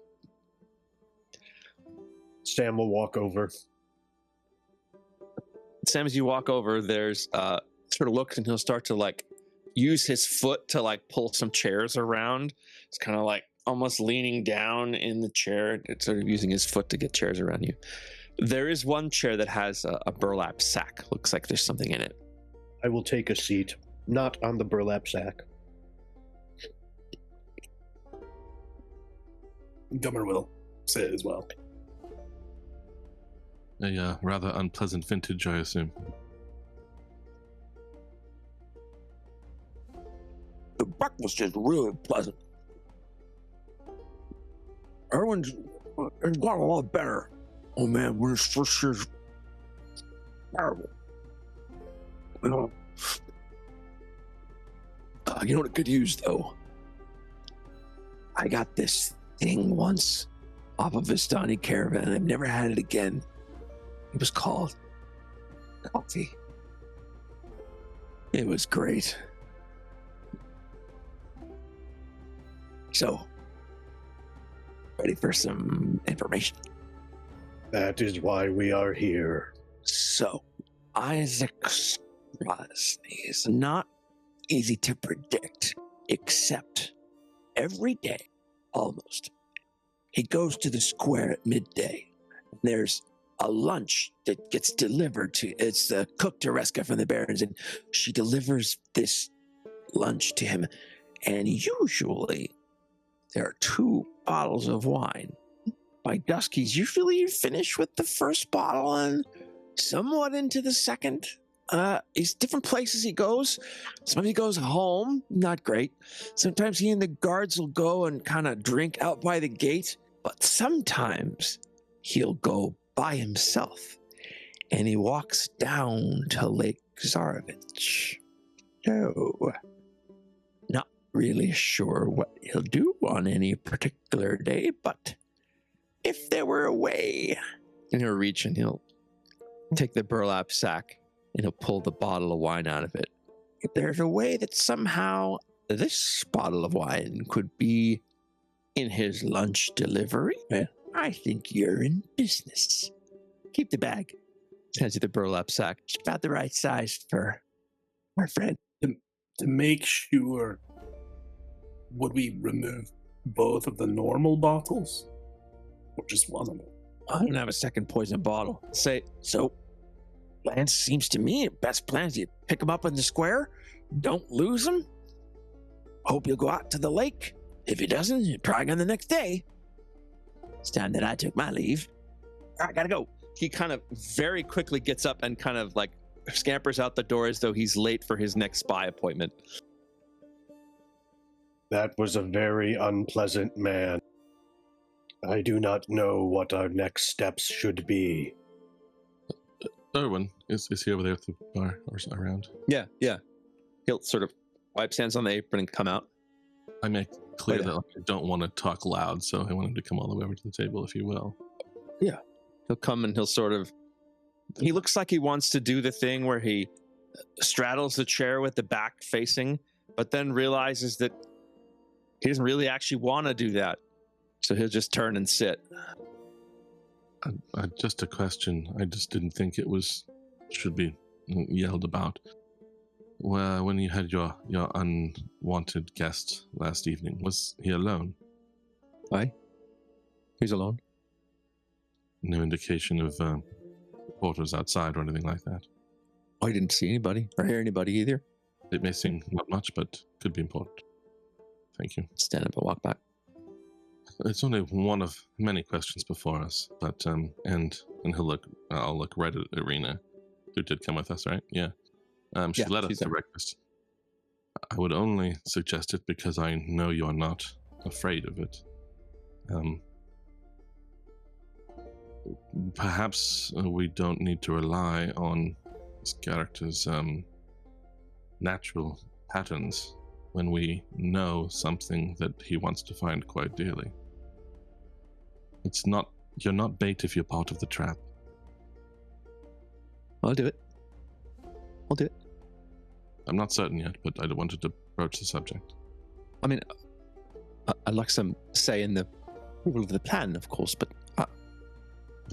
Sam will walk over. Sam, as you walk over, there's sort of looks, and he'll start to like use his foot to like pull some chairs around. It's kind of like almost leaning down in the chair. It's sort of using his foot to get chairs around you. There is one chair that has a burlap sack. Looks like there's something in it. I will take a seat, not on the burlap sack. Gummar will sit as well. A rather unpleasant vintage, I assume. The breakfast is really pleasant. Everyone's got a lot better. Oh man, when this first year's terrible. You know what it could use though? I got this thing once off of a Vistani caravan, and I've never had it again. It was called coffee. It was great. So, ready for some information? That is why we are here. So, Isaac Strahd is not easy to predict, except every day, almost, he goes to the square at midday. There's a lunch that gets delivered to, it's cook Tereska from the Barons, and she delivers this lunch to him. And usually, there are 2 bottles of wine. By dusk, he's usually finished with the first bottle and somewhat into the second. He's different places he goes. Sometimes he goes home, not great. Sometimes he and the guards will go and kind of drink out by the gate. But sometimes he'll go by himself, and he walks down to Lake Zarovich. So, not really sure what he'll do on any particular day, but if there were a way. And he'll reach and he'll take the burlap sack and he'll pull the bottle of wine out of it. If there's a way that somehow this bottle of wine could be in his lunch delivery, well, I think you're in business. Keep the bag. Hands you the burlap sack. It's about the right size for our friend. To make sure, would we remove both of the normal bottles? Or just one of them? I don't have a second poison bottle. So, Lance, seems to me best plan is you pick him up in the square, don't lose him. Hope he'll go out to the lake. If he doesn't, you try again the next day. It's time that I took my leave. I gotta go. He kind of very quickly gets up and kind of like scampers out the door as though he's late for his next spy appointment. That was a very unpleasant man. I do not know what our next steps should be. Erwin, is he over there at the bar or around? Yeah. He'll sort of wipe hands on the apron and come out. I make clear that I don't want to talk loud, so I want him to come all the way over to the table, if you will. Yeah. He'll come and he looks like he wants to do the thing where he straddles the chair with the back facing, but then realizes that he doesn't really actually want to do that. So he'll just turn and sit. Just a question. I just didn't think it should be yelled about. Well, when you had your unwanted guest last evening, was he alone? Why? He's alone. No indication of porters outside or anything like that. I didn't see anybody or hear anybody either. It may seem not much, but could be important. Thank you. Stand up and walk back. It's only one of many questions before us, but and I'll look right at Ireena, who did come with us, right? Yeah. She led us to breakfast. I would only suggest it because I know you are not afraid of it. Perhaps we don't need to rely on this character's natural patterns when we know something that he wants to find quite dearly. You're not bait if you're part of the trap. I'll do it. I'm not certain yet, but I wanted to broach the subject. I mean, I'd like some say in the approval of the plan, of course, but I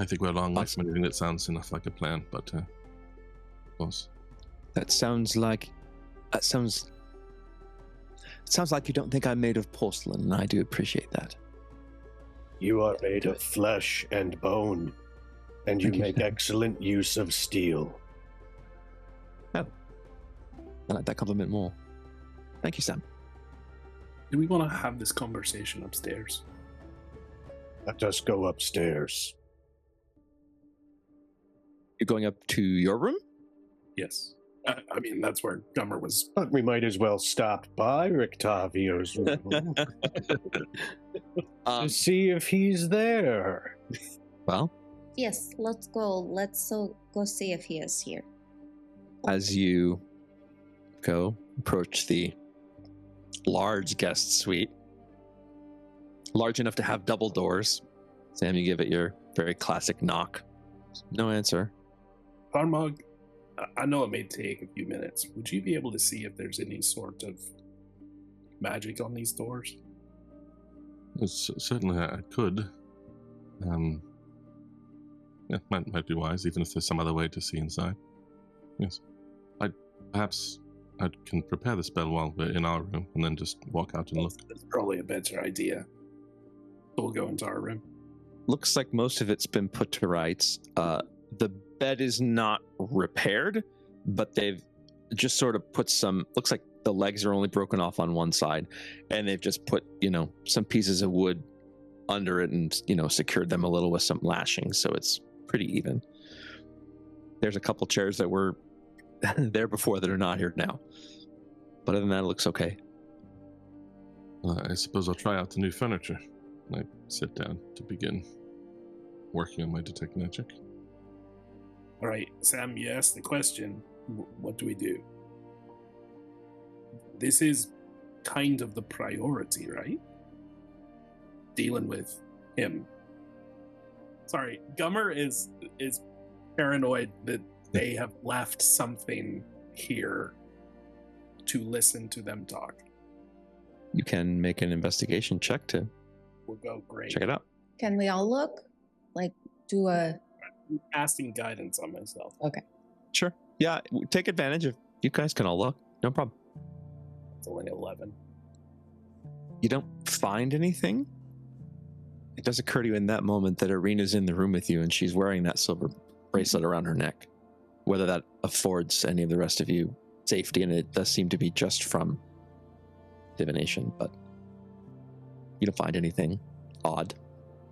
think we're a long way from anything that sounds enough like a plan, but of course. It sounds like you don't think I'm made of porcelain, and I do appreciate that. You are made of flesh and bone, and you make excellent use of steel. Oh. I like that compliment more. Thank you, Sam. Do we want to have this conversation upstairs? Let us go upstairs. You're going up to your room? Yes. I mean, that's where Gummar was. But we might as well stop by Rictavio's room to see if he's there. Well, Yes, let's go. Let's go see if he is here. as you approach the large guest suite, large enough to have double doors. Sam, you give it your very classic knock. No answer. Armog, I know it may take a few minutes. Would you be able to see if there's any sort of magic on these doors? Certainly I could. Yeah, might be wise, even if there's some other way to see inside. Yes. Perhaps I can prepare the spell while we're in our room and then just walk out and look. That's probably a better idea. We'll go into our room. Looks like most of it's been put to rights. The bed is not repaired, but they've just sort of put some, looks like the legs are only broken off on one side, and they've just put, some pieces of wood under it and, secured them a little with some lashings, so it's pretty even. There's a couple chairs that were there before that are not here now. But other than that, it looks okay. I suppose I'll try out the new furniture. I sit down to begin working on my detect magic. All right, Sam, you asked the question, what do we do? This is kind of the priority, right? Dealing with him. Sorry, Gummar is paranoid that they have left something here to listen to them talk. You can make an investigation check to We'll go great. check it out. Can we all look? Like, do a... I'm casting guidance on myself. Okay. Sure. Yeah, take advantage of, you guys can all look. No problem. It's only 11. You don't find anything? It does occur to you in that moment that Ireena's in the room with you and she's wearing that silver bracelet around her neck. Whether that affords any of the rest of you safety, and it does seem to be just from divination, but you don't find anything odd.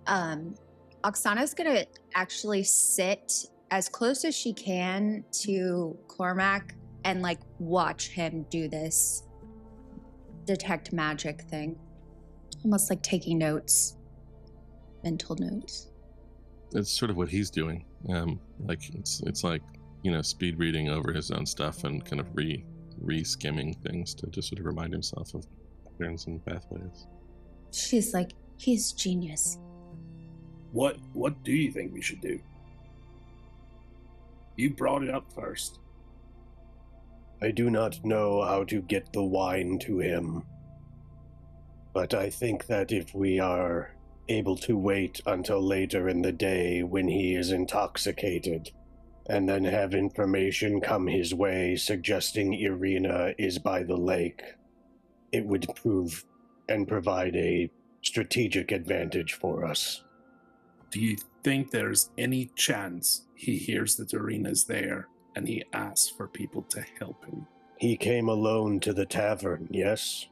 Oksana's gonna actually sit as close as she can to Cormac and like watch him do this detect magic thing. Almost like taking notes. Mental notes. It's sort of what he's doing. Like it's like, speed reading over his own stuff and kind of re-skimming things to just sort of remind himself of patterns and pathways. She's like, he's genius. What do you think we should do? You brought it up first. I do not know how to get the wine to him, but I think that if we are able to wait until later in the day when he is intoxicated, and then have information come his way suggesting Ireena is by the lake, it would prove and provide a strategic advantage for us. Do you think there's any chance he hears that Ireena's there and he asks for people to help him? He came alone to the tavern, yes?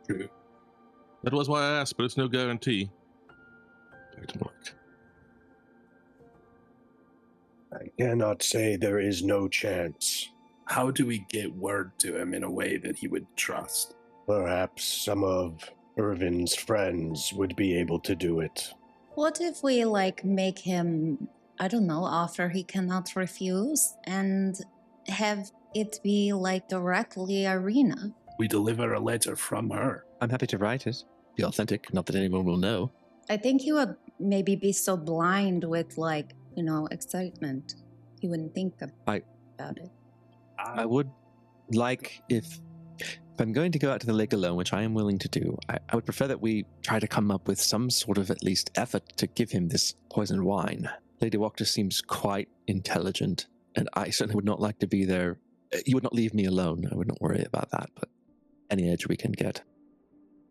True. That was why I asked, but it's no guarantee. Back to work. I cannot say there is no chance. How do we get word to him in a way that he would trust? Perhaps some of Irvin's friends would be able to do it. What if we like make him, I don't know, offer he cannot refuse and have it be like directly Ireena? We deliver a letter from her. I'm happy to write it. Be authentic, not that anyone will know. I think he would maybe be so blind with like, excitement. He wouldn't think about it. I would like, if I'm going to go out to the lake alone, which I am willing to do, I would prefer that we try to come up with some sort of at least effort to give him this poisoned wine. Lady Wachter seems quite intelligent, and I certainly would not like to be there. You would not leave me alone. I would not worry about that, but any edge we can get.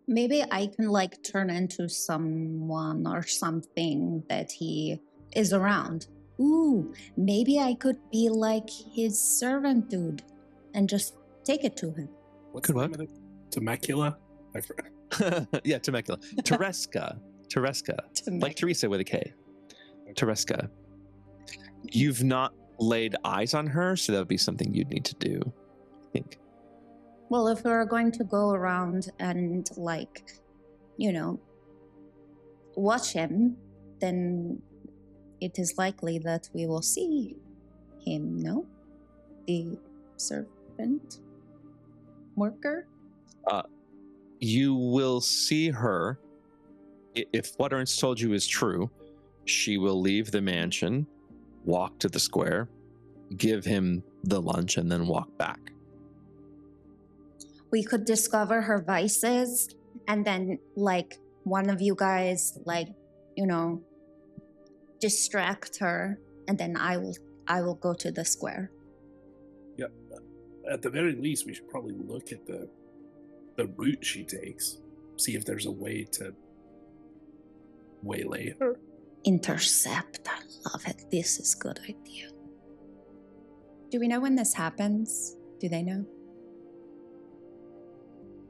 Maybe I can like turn into someone or something that he is around. Ooh, maybe I could be like his servant dude and just take it to him. What's Could the work. name of it? Temecula? I forgot. Yeah, Temecula. Tereska. Like Teresa with a K. Tereska. You've not laid eyes on her, so that would be something you'd need to do, I think. Well, if we're going to go around and like, watch him, then it is likely that we will see him, no? The servant worker? You will see her. If what Ernst told you is true, she will leave the mansion, walk to the square, give him the lunch, and then walk back. We could discover her vices, and then like one of you guys distract her, and then I will go to the square. Yeah. At the very least, we should probably look at the route she takes, see if there's a way to waylay her. Intercept. I love it. This is a good idea. Do we know when this happens? Do they know?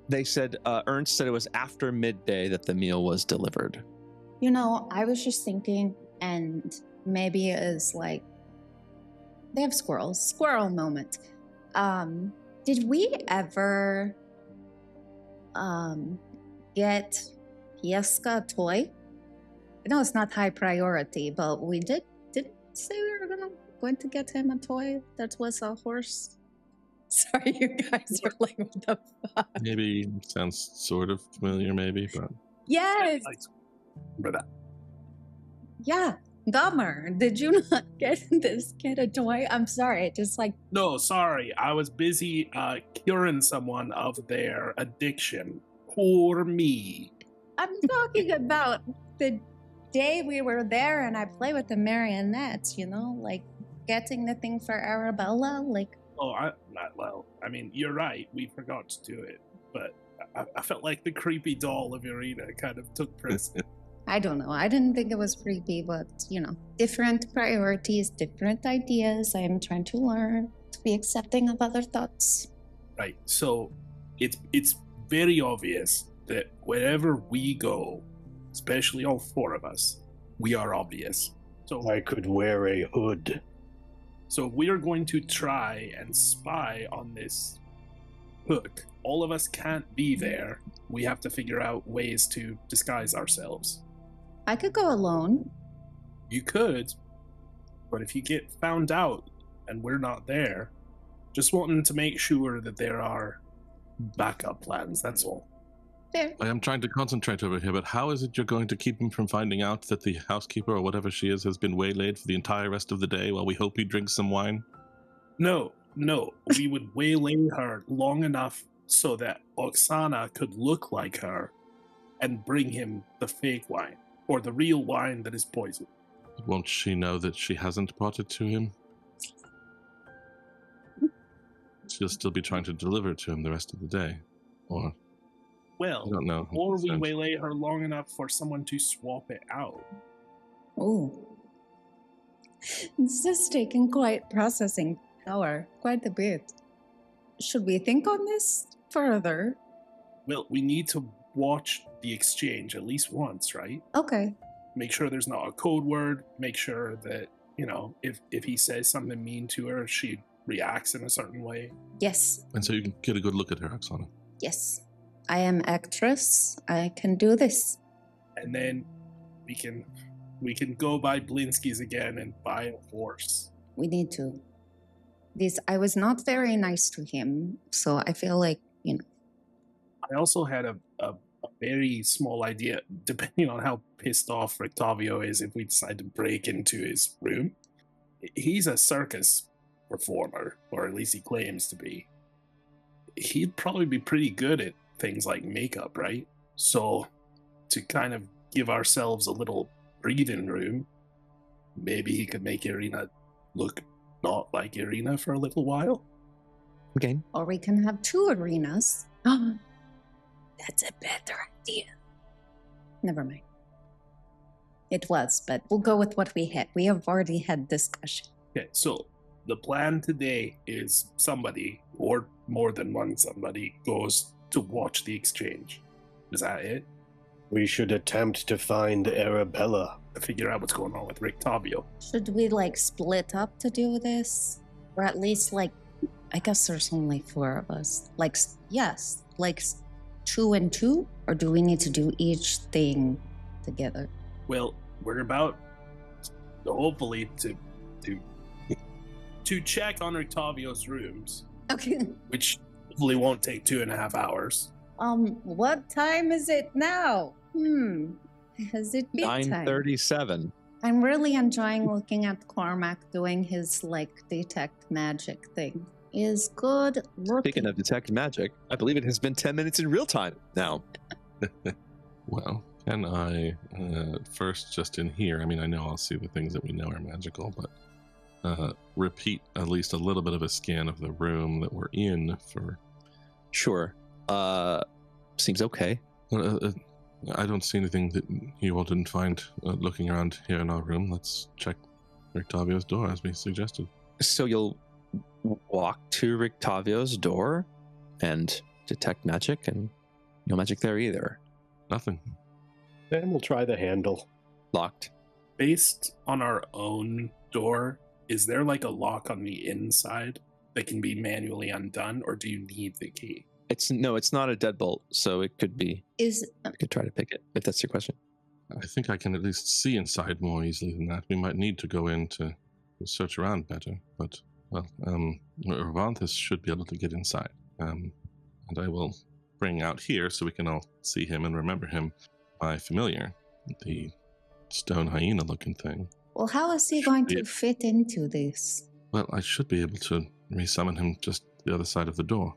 They said, Ernst said it was after midday that the meal was delivered. I was just thinking, and maybe it's like, they have squirrels. Squirrel moment. Did we ever get Pieska a toy? I know it's not high priority, but we did say we were going to get him a toy that was a horse. Sorry, you guys are like, what the fuck? Maybe sounds sort of familiar, maybe, but Yes. Remember that? Yeah. Gummar, did you not get this kid a toy? I'm sorry, just like... No, sorry. I was busy curing someone of their addiction. Poor me. I'm talking about the day we were there and I play with the marionettes, like getting the thing for Arabella, like... Oh, you're right. We forgot to do it. but I felt like the creepy doll of Ireena kind of took precedence. I don't know. I didn't think it was creepy, but, different priorities, different ideas. I am trying to learn to be accepting of other thoughts. Right. So it's very obvious that wherever we go, especially all four of us, we are obvious. So I could wear a hood. So we are going to try and spy on this hook. All of us can't be there. We have to figure out ways to disguise ourselves. I could go alone. You could, but if you get found out and we're not there, just wanting to make sure that there are backup plans, that's all. Fair. I am trying to concentrate over here, but how is it you're going to keep him from finding out that the housekeeper or whatever she is has been waylaid for the entire rest of the day while we hope he drinks some wine? No. We would waylay her long enough so that Oksana could look like her and bring him the fake wine, or the real wine that is poisoned. Won't she know that she hasn't brought it to him? She'll still be trying to deliver it to him the rest of the day. Or, Well, I don't know. or we waylay her long enough for someone to swap it out. Oh. This is taking quite processing power, quite a bit. Should we think on this further? Well, we need to watch the exchange at least once, right? Okay. Make sure there's not a code word. Make sure that, if he says something mean to her, she reacts in a certain way. Yes. And so you can get a good look at her, Oksana. Yes. I am actress. I can do this. And then we can go by Blinsky's again and buy a horse. We need to. I was not very nice to him, so I feel like, I also had a very small idea, depending on how pissed off Rictavio is if we decide to break into his room. He's a circus performer, or at least he claims to be. He'd probably be pretty good at things like makeup, right? So to kind of give ourselves a little breathing room, maybe he could make Ireena look not like Ireena for a little while. Okay. or we can have two arenas. That's a better idea. Never mind. It was, but we'll go with what we had. We have already had discussion. Okay, so the plan today is somebody, or more than one somebody, goes to watch the exchange. Is that it? We should attempt to find Arabella. To figure out what's going on with Rictavio. Should we split up to do this? Or at least I guess there's only four of us. Yes, 2 and 2? Or do we need to do each thing together? Well, we're about hopefully to check on Rictavio's rooms, Okay. which hopefully won't take 2.5 hours. What time is it now? Has it been time? 9:37. I'm really enjoying looking at Cormac doing his detect magic thing. Is good looking. Speaking of detect magic, I believe it has been 10 minutes in real time now. Well, can I first, just in here, I mean, I know I'll see the things that we know are magical, but repeat at least a little bit of a scan of the room that we're in for... Sure. Seems okay. I don't see anything that you all didn't find looking around here in our room. Let's check Rictavio's door as we suggested. So you'll walk to Rictavio's door and detect magic, and no magic there either. Nothing. Then we'll try the handle. Locked. Based on our own door, is there a lock on the inside that can be manually undone, or do you need the key? It's not a deadbolt, so it could be. I could try to pick it, if that's your question. I think I can at least see inside more easily than that. We might need to go in to search around better, but, well, Ravanthus should be able to get inside. And I will bring out here, so we can all see him and remember him, my familiar, the stone hyena-looking thing. Well, how is he going to fit into this? Well, I should be able to resummon him just the other side of the door.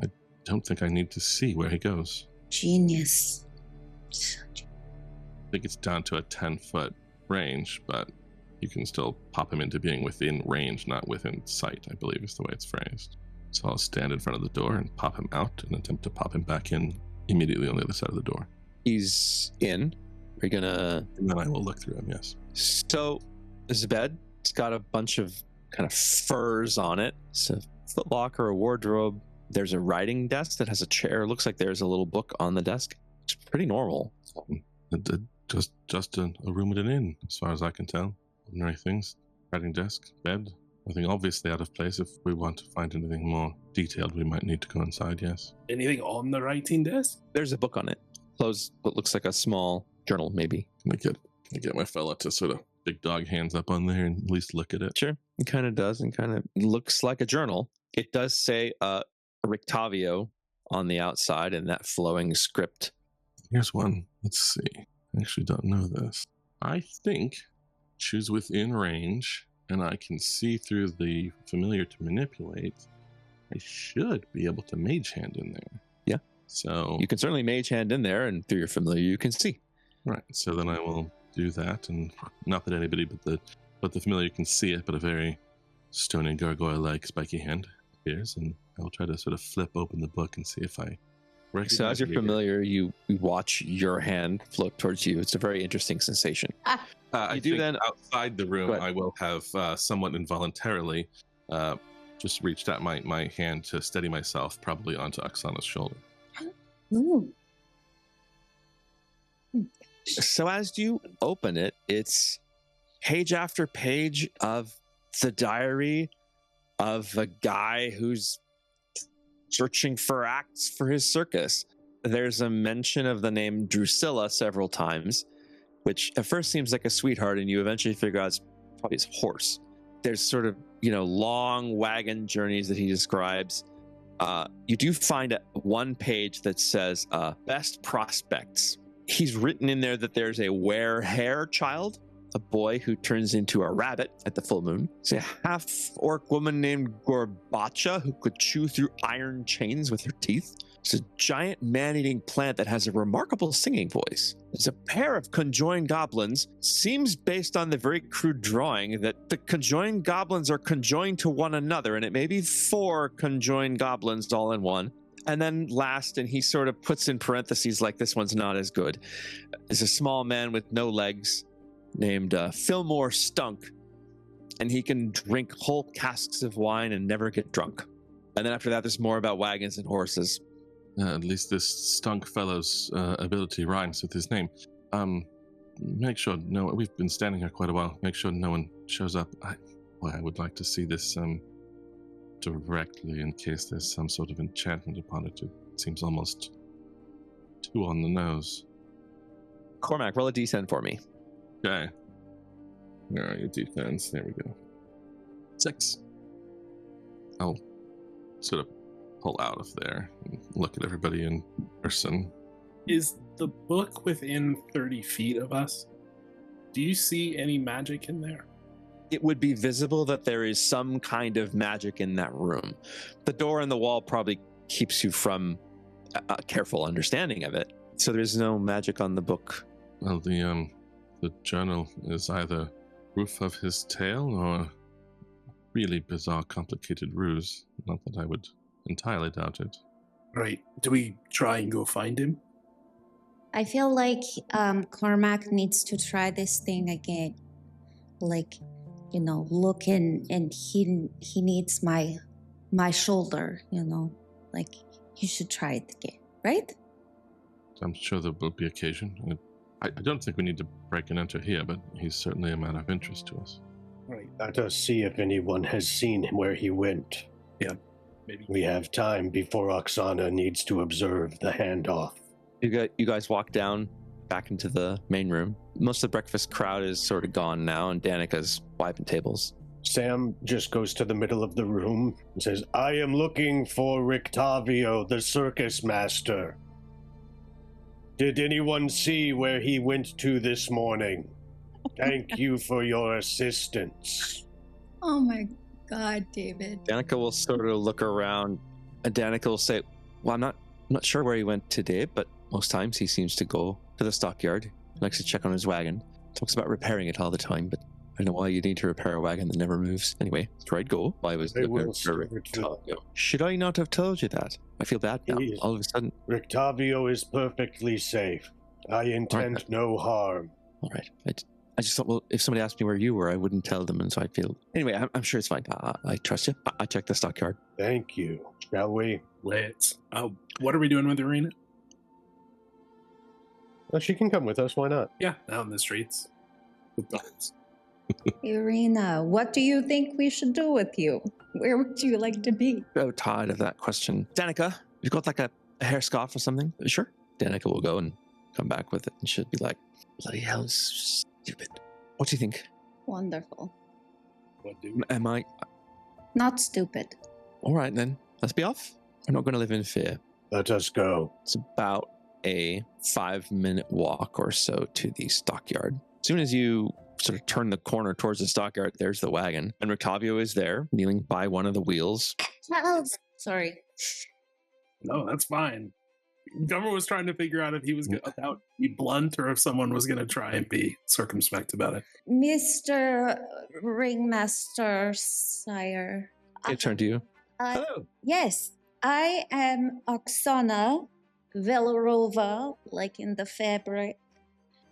I don't think I need to see where he goes. Genius. I think it's down to a 10-foot range, but you can still pop him into being within range, not within sight, I believe is the way it's phrased. So I'll stand in front of the door and pop him out and attempt to pop him back in immediately on the other side of the door. He's in. Are you gonna... And then I will look through him, yes. So, this is a bed. It's got a bunch of kind of furs on it. It's a footlocker, a wardrobe. There's a writing desk that has a chair. Looks like there's a little book on the desk. It's pretty normal. Just a room at an inn, as far as I can tell. Ordinary things. Writing desk, bed. Nothing obviously out of place. If we want to find anything more detailed, we might need to go inside, yes. Anything on the writing desk? There's a book on it. Closed, what looks like a small journal, maybe. Can I get my fella to sort of big dog hands up on there and at least look at it? Sure. It kind of does, and kind of looks like a journal. It does say Rictavio on the outside in that flowing script. Here's one. Let's see. I actually don't know this. I think choose within range, and I can see through the familiar to manipulate. I should be able to mage hand in there. Yeah. So you can certainly mage hand in there, and through your familiar you can see. Right. So then I will do that, and not that anybody but the familiar can see it, but a very stony gargoyle-like spiky hand appears, and I will try to sort of flip open the book and see if I recognize. So as you're familiar, you watch your hand float towards you. It's a very interesting sensation. I do then outside the room. I will have somewhat involuntarily just reached out my hand to steady myself, probably onto Oksana's shoulder. Ooh. So as you open it, it's page after page of the diary of a guy who's searching for acts for his circus. There's a mention of the name Drusilla several times, which at first seems like a sweetheart, and you eventually figure out it's probably his horse. There's sort of, long wagon journeys that he describes. You do find one page that says best prospects. He's written in there that there's a were-hare child, a boy who turns into a rabbit at the full moon. It's a half-orc woman named Gorbacha who could chew through iron chains with her teeth. It's a giant man-eating plant that has a remarkable singing voice. There's a pair of conjoined goblins. Seems based on the very crude drawing that the conjoined goblins are conjoined to one another, and it may be 4 conjoined goblins all in one. And then last, and he sort of puts in parentheses like this one's not as good, is a small man with no legs named Fillmore Stunk, and he can drink whole casks of wine and never get drunk. And then after that, there's more about wagons and horses. At least this Stunk fellow's ability rhymes with his name. Make sure we've been standing here quite a while. Make sure no one shows up. I would like to see this directly in case there's some sort of enchantment upon it. It seems almost too on the nose. Cormac, roll a d10 for me. Okay. Where are your d10s? There we go. 6. I'll sort of pull out of there and look at everybody in person. Is the book within 30 feet of us? Do you see any magic in there? It would be visible that there is some kind of magic in that room. The door in the wall probably keeps you from a careful understanding of it. So there's no magic on the book. Well, the journal is either proof of his tale or really bizarre, complicated ruse. Not that I would entirely doubt it. Right. Do we try and go find him? I feel like Cormac needs to try this thing again. Like, look and he needs my shoulder, like you should try it again, right? I'm sure there will be occasion. I don't think we need to break and enter here, but he's certainly a man of interest to us. Right. Let us see if anyone has seen him where he went. Yeah, maybe. We have time before Oksana needs to observe the handoff. You guys walk down back into the main room. Most of the breakfast crowd is sort of gone now, and Danica's wiping tables. Sam just goes to the middle of the room and says, I am looking for Rictavio, the circus master. Did anyone see where he went to this morning? Thank you for your assistance. Oh my God, David. Danica will sort of look around, and Danica will say, well, I'm not sure where he went today, but most times he seems to go to the stockyard. He likes to check on his wagon. Talks about repairing it all the time, but I I know why you need to repair a wagon that never moves. Anyway, right, go. Why was I will start to- Should I not have told you that? I feel bad now. Please. All of a sudden. Rictavio is perfectly safe. I intend no harm. All right. I just thought, well, if somebody asked me where you were, I wouldn't tell them, and so I feel. Anyway, I'm sure it's fine. I trust you. I checked the stockyard. Thank you. Shall we? Let's. What are we doing with Ireena? Well, she can come with us. Why not? Yeah, out in the streets with dogs. Ireena, what do you think we should do with you? Where would you like to be? So tired of that question. Danica, you've got like a hair scarf or something? Sure. Danica will go and come back with it, and she'll be like, bloody hell, is stupid. What do you think? Wonderful. What do? Am I? Not stupid. All right, then. Let's be off. We're not going to live in fear. Let us go. It's about a 5-minute walk or so to the stockyard. As soon as you sort of turn the corner towards the stockyard, there's the wagon. And Rictavio is there, kneeling by one of the wheels. Sorry. No, that's fine. Gummar was trying to figure out if he was about to be blunt or if someone was going to try and be circumspect about it. Mr. Ringmaster Sire. I turn to you. Hello. Yes, I am Oksana Velarova, like in the fabric.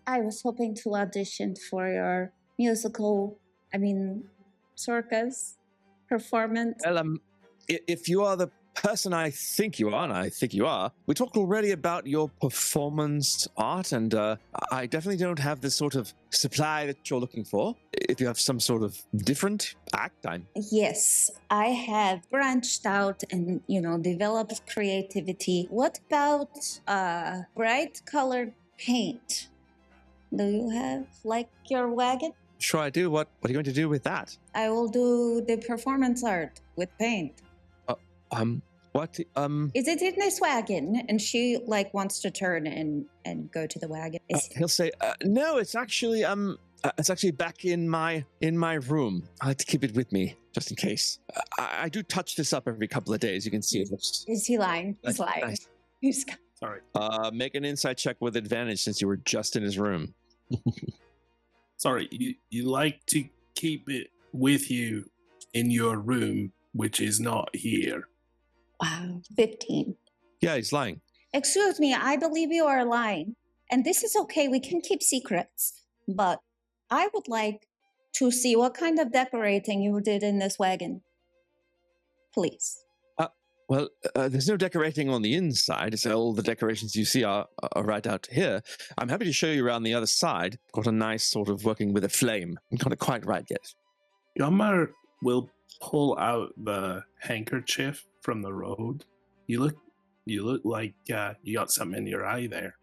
I was hoping to audition for your circus performance. Well, if you are the person I think you are, and I think you are, we talked already about your performance art, and I definitely don't have the sort of supply that you're looking for. If you have some sort of different act, Yes, I have branched out and, developed creativity. What about bright colored paint? Do you have, like your wagon? Sure I do. What are you going to do with that? I will do the performance art with paint. What? Is it in this wagon? And she wants to turn and go to the wagon. He'll say, no, it's actually back in my room. I like to keep it with me just in case. I do touch this up every couple of days. You can see it. Is he lying? He's lying. Nice. He's... Sorry. Make an insight check with advantage since you were just in his room. Sorry, you like to keep it with you in your room, which is not here. Wow, 15. Yeah, he's lying. Excuse me, I believe you are lying. And this is okay, we can keep secrets. But I would like to see what kind of decorating you did in this wagon. Please. Well, there's no decorating on the inside, so all the decorations you see are right out here. I'm happy to show you around the other side. Got a nice sort of working with a flame. Got it quite right yet. Gummar will pull out the handkerchief from the road. You look like you got something in your eye there.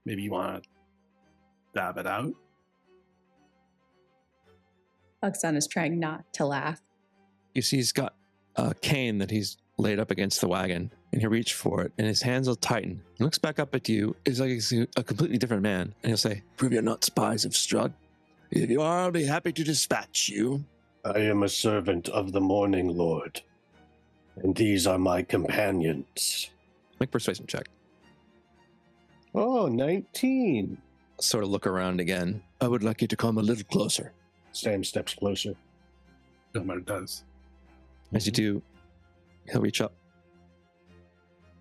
Maybe you want to dab it out? Oksana's trying not to laugh. You see he's got a cane that he's laid up against the wagon, and he'll reach for it, and his hands will tighten. He looks back up at you. It's like he's a completely different man, and he'll say, "Prove you're not spies of Strahd. If you are, I'll be happy to dispatch you." I am a servant of the Morning Lord, and these are my companions. Make a persuasion check. Oh, 19. Sort of look around again. I would like you to come a little closer. Sam steps closer. Gummar does. As you do, he'll reach up.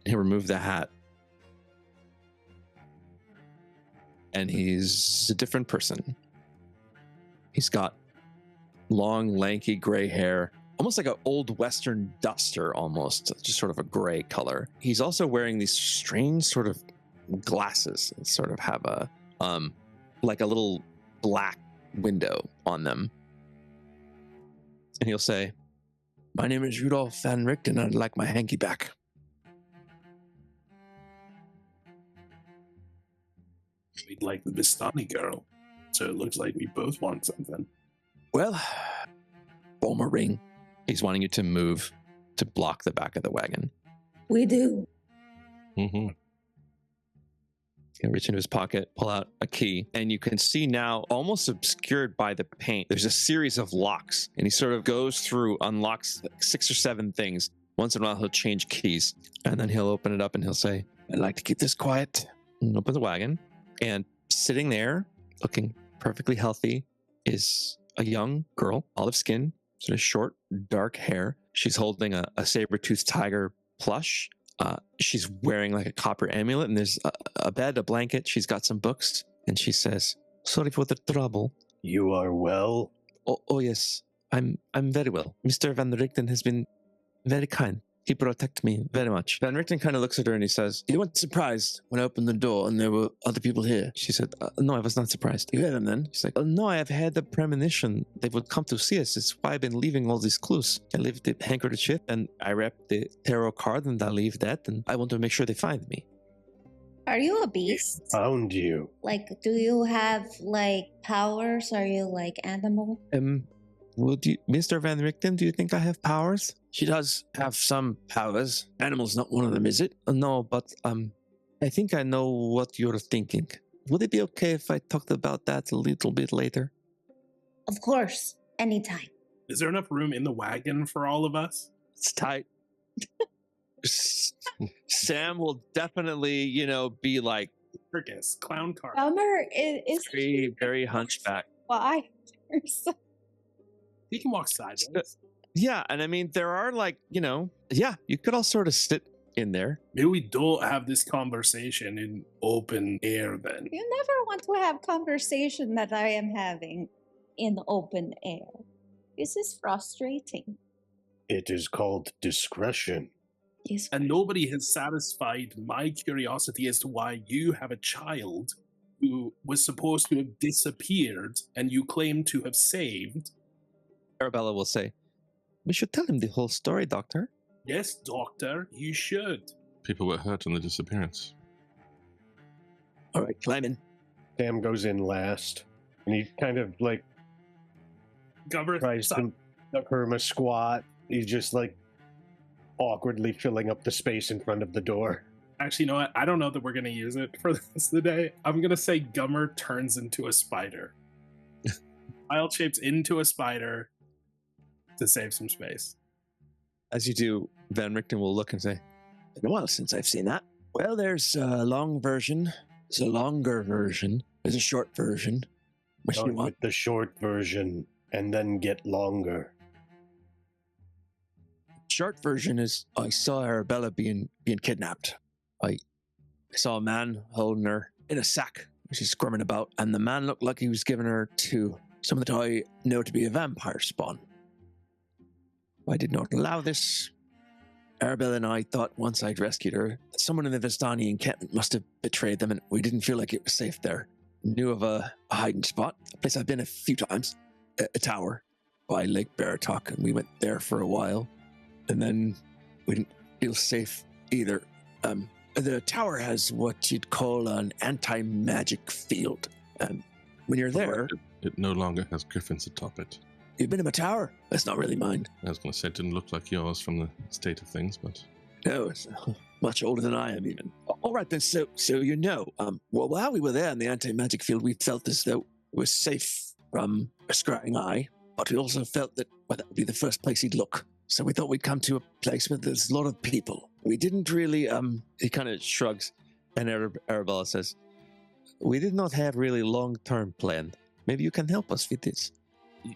He'll remove the hat. And he's a different person. He's got long, lanky gray hair, almost like an old Western duster almost, just sort of a gray color. He's also wearing these strange sort of glasses that sort of have a, like a little black window on them. And he'll say, "My name is Rudolph Van Richt, and I'd like my hanky back." We'd like the Vistani girl, so it looks like we both want something. Well, BOOMER ring. he's wanting you to move to block the back of the wagon. We do. Mm-hmm. He'll reach into his pocket, pull out a key, and you can see now, almost obscured by the paint, there's a series of locks, and he sort of goes through, unlocks like 6 or 7 things. Once in a while, he'll change keys, and then he'll open it up and he'll say, "I'd like to keep this quiet." and open the wagon, and sitting there, looking perfectly healthy, is a young girl, olive skin, sort of short, dark hair. She's holding a saber-toothed tiger plush. She's wearing like a copper amulet, and there's a bed, a blanket. She's got some books, and she says, "Sorry for the trouble." You are well? Oh yes, I'm very well. Mr. Van Richten has been very kind. He protected me very much. Van Richten kind of looks at her and he says, "You weren't surprised when I opened the door and there were other people here?" She said, "No, I was not surprised." "You heard them then?" She's like, "Oh no, I have had the premonition they would come to see us. It's why I've been leaving all these clues. I leave the handkerchief and I wrap the tarot card and I leave that, and I want to make sure they find me." Are you a beast? Found you. Like, do you have, like, powers? Are you, like, animal? Would you, Mr. Van Richten, do you think I have powers? She does have some powers. Animal's not one of them, is it? No, but I think I know what you're thinking. Would it be okay if I talked about that a little bit later? Of course. Anytime. Is there enough room in the wagon for all of us? It's tight. Sam will definitely, be like Circus, clown car. Gummar is very, very hunchback. why? He can walk sideways. Yeah, and I mean, there are like, you could all sort of sit in there. Maybe we don't have this conversation in open air then. You never want to have conversation that I am having in open air. This is frustrating. It is called discretion. Yes. And nobody has satisfied my curiosity as to why you have a child who was supposed to have disappeared and you claim to have saved. Arabella will say, "We should tell him the whole story, Doctor." Yes, Doctor, you should. People were hurt in the disappearance. All right, climb in. Sam goes in last, and he kind of like Gummar tries to perma squat. He's just like awkwardly filling up the space in front of the door. Actually, you know what? I don't know that we're going to use it for the rest of the day. I'm going to say Gummar turns into a spider. Wild shapes into a spider to save some space. As you do, Van Richten will look and say, Been a while since I've seen that. Well, there's a long version. There's a longer version. There's a short version. Which Start you want? with the short version and then get longer. Short version is I saw Arabella being kidnapped. I saw a man holding her in a sack. She's squirming about, and the man looked like he was giving her to someone that I know to be a vampire spawn. I did not allow this. Arabella and I thought once I'd rescued her, that someone in the Vistani encampment must have betrayed them, and we didn't feel like it was safe there. Knew of a hiding spot, a place I've been a few times, a tower by Lake Baratok, and we went there for a while. And then we didn't feel safe either. The tower has what you'd call an anti-magic field. When you're there... It no longer has griffins atop it. You've been in a tower? That's not really mine. I was going to say it didn't look like yours from the state of things, but... No, it's much older than I am even. All right then, so well, while we were there in the anti-magic field, we felt as though we were safe from a scrying eye, but we also felt that that would be the first place he'd look. So we thought we'd come to a place where there's a lot of people. We didn't really, he kind of shrugs, and Arabella says, "We did not have really long-term plan. Maybe you can help us with this."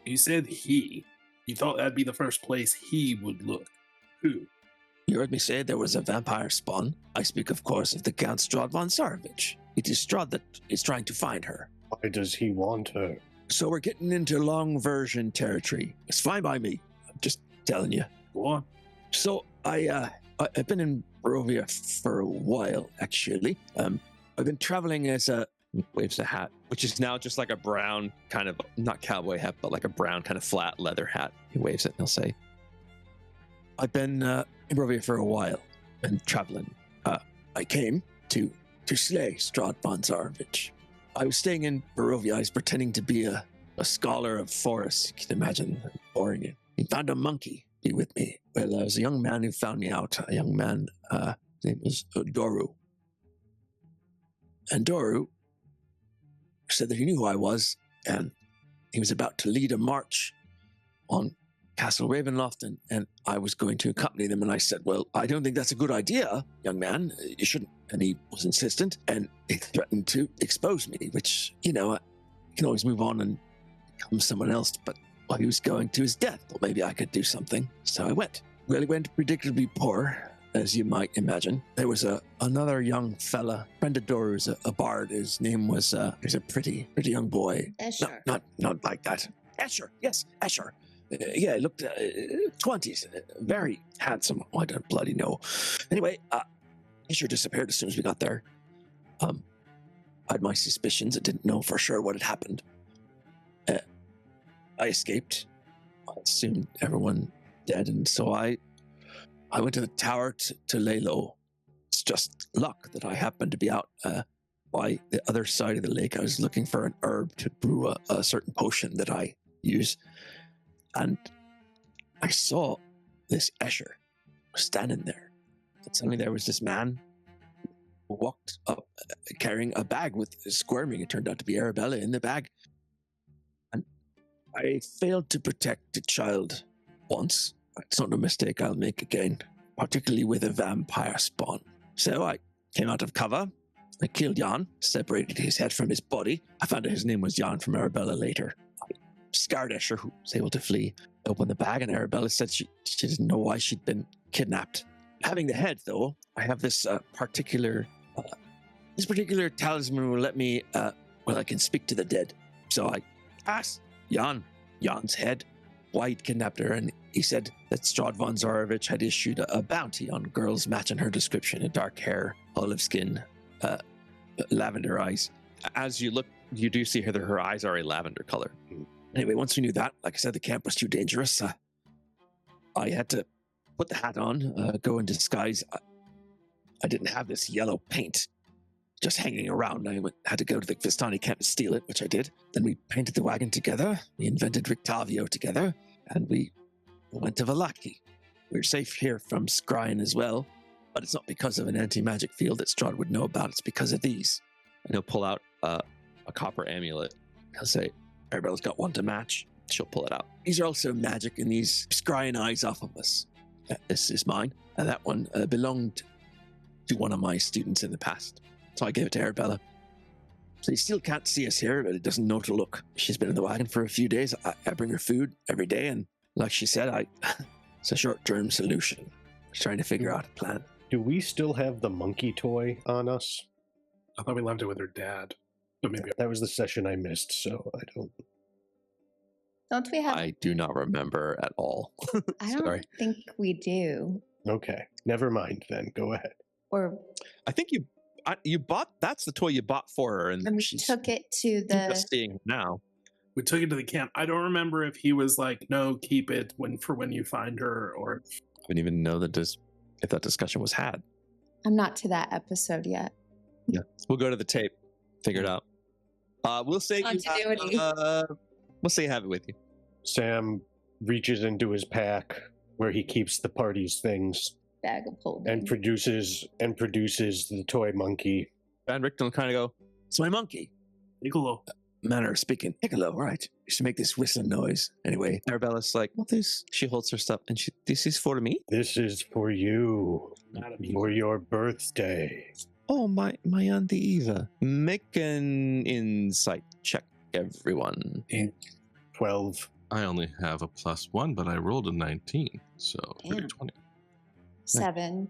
You said he. You thought that'd be the first place he would look. Who? You heard me say there was a vampire spawn. I speak, of course, of the Count Strahd von Tsarevich. It is Strahd that is trying to find her. Why does he want her? So we're getting into long version territory. It's fine by me. I'm just telling you. Go on. So I've been in Barovia for a while, actually. I've been traveling as a... Waves a hat, which is now just like a brown kind of, not cowboy hat, but like a brown kind of flat leather hat. He waves it and he'll say, I've been in Barovia for a while and traveling. I came to slay Strahd von Tsarevich. I was staying in Barovia. I was pretending to be a scholar of forests. You can imagine boring it. He found a monkey be with me. Well, there was a young man who found me out. A young man, his name was Doru. And Doru said that he knew who I was, and he was about to lead a march on Castle Ravenloft, and I was going to accompany them. And I said, well, I don't think that's a good idea, young man. You shouldn't. And he was insistent, and he threatened to expose me, which, I can always move on and become someone else, but while he was going to his death, well, maybe I could do something. So I went. Well, he went predictably poor, as you might imagine. There was another young fella, friend of Doru's, a bard. His name was, he's a pretty young boy. Escher. Not like that. Escher, yes, Escher. Yeah, he looked 20s, very handsome. Oh, I don't bloody know. Anyway, Escher disappeared as soon as we got there. I had my suspicions. I didn't know for sure what had happened. I escaped. I assumed everyone dead, and so I went to the tower to lay low. It's just luck that I happened to be out by the other side of the lake. I was looking for an herb to brew a certain potion that I use, and I saw this Escher standing there. And suddenly there was this man who walked up carrying a bag with squirming. It turned out to be Arabella in the bag. And I failed to protect the child once. It's not a mistake I'll make again, particularly with a vampire spawn. So I came out of cover. I killed Jan, separated his head from his body. I found out his name was Jan from Arabella later. I scarred Escher, who was able to flee. I opened the bag, and Arabella said she didn't know why she'd been kidnapped. Having the head, though, I have this particular talisman will let me, I can speak to the dead. So I asked Jan's head, why he'd kidnapped her, and he said that Strahd von Zarovich had issued a bounty on girls matching her description: a dark hair, olive skin, lavender eyes. As you look, you do see her eyes are a lavender color. Anyway, once we knew that, like I said, the camp was too dangerous. I had to put the hat on, go in disguise. I didn't have this yellow paint just hanging around. I had to go to the Vistani camp to steal it, which I did. Then we painted the wagon together. We invented Rictavio together, and we went to Vallaki. We're safe here from Scryan as well, but it's not because of an anti-magic field that Strahd would know about. It's because of these. And he'll pull out a copper amulet. He'll say, Arabella's got one to match. She'll pull it out. These are also magic, and these scrying eyes off of us. This is mine, and that one belonged to one of my students in the past. So I gave it to Arabella. So you still can't see us here, but it doesn't know to look. She's been in the wagon for a few days. I bring her food every day, and like she said, it's a short-term solution. Trying to figure out a plan. Do we still have the monkey toy on us? I thought we left it with her dad. But maybe That was the session I missed, so I don't... Don't we have? I do not remember at all. I don't Sorry. think we do. Okay, never mind then. Go ahead. Or I think you bought, that's the toy you bought for her, and we she's took it to just the. seeing it now. we took it to the camp. I don't remember if he was like, no, keep it when you find her, or I didn't even know that if that discussion was had. I'm not to that episode yet. Yeah, we'll go to the tape, figure it out. We'll say Continuity. we'll say you have it with you. Sam reaches into his pack where he keeps the party's things Bag of holding. and produces the toy monkey. Van Richten will kind of go, It's my monkey. Piccolo. Manner of speaking. Piccolo, right. Used to make this whistling noise. Anyway, Arabella's like, well, she holds her stuff, and this is for me? This is for you, for your birthday. Oh, my Auntie Eva. Make an insight check, everyone. 12. I only have a +1, but I rolled a 19, so Damn. 20. 7.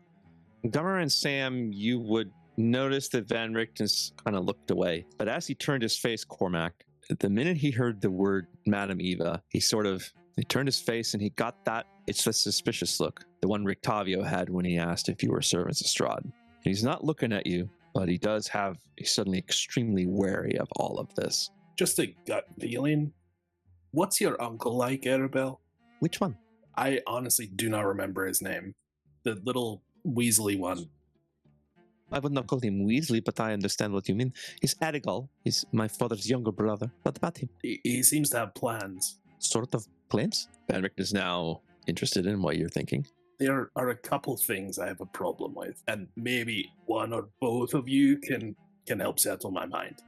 Gummar and Sam, you would notice that Van Richten's kind of looked away. But as he turned his face, Cormac, the minute he heard the word Madam Eva, he turned his face and he got it's the suspicious look, the one Rictavio had when he asked if you were servants of Strahd. And he's not looking at you, but he's suddenly extremely wary of all of this. Just a gut feeling. What's your uncle like, Arabelle? Which one? I honestly do not remember his name. The little Weasley one. I would not call him Weasley, but I understand what you mean. He's Adigal. He's my father's younger brother. What about him? He seems to have plans. Sort of plans? Van Richten is now interested in what you're thinking. There are a couple things I have a problem with, and maybe one or both of you can help settle my mind.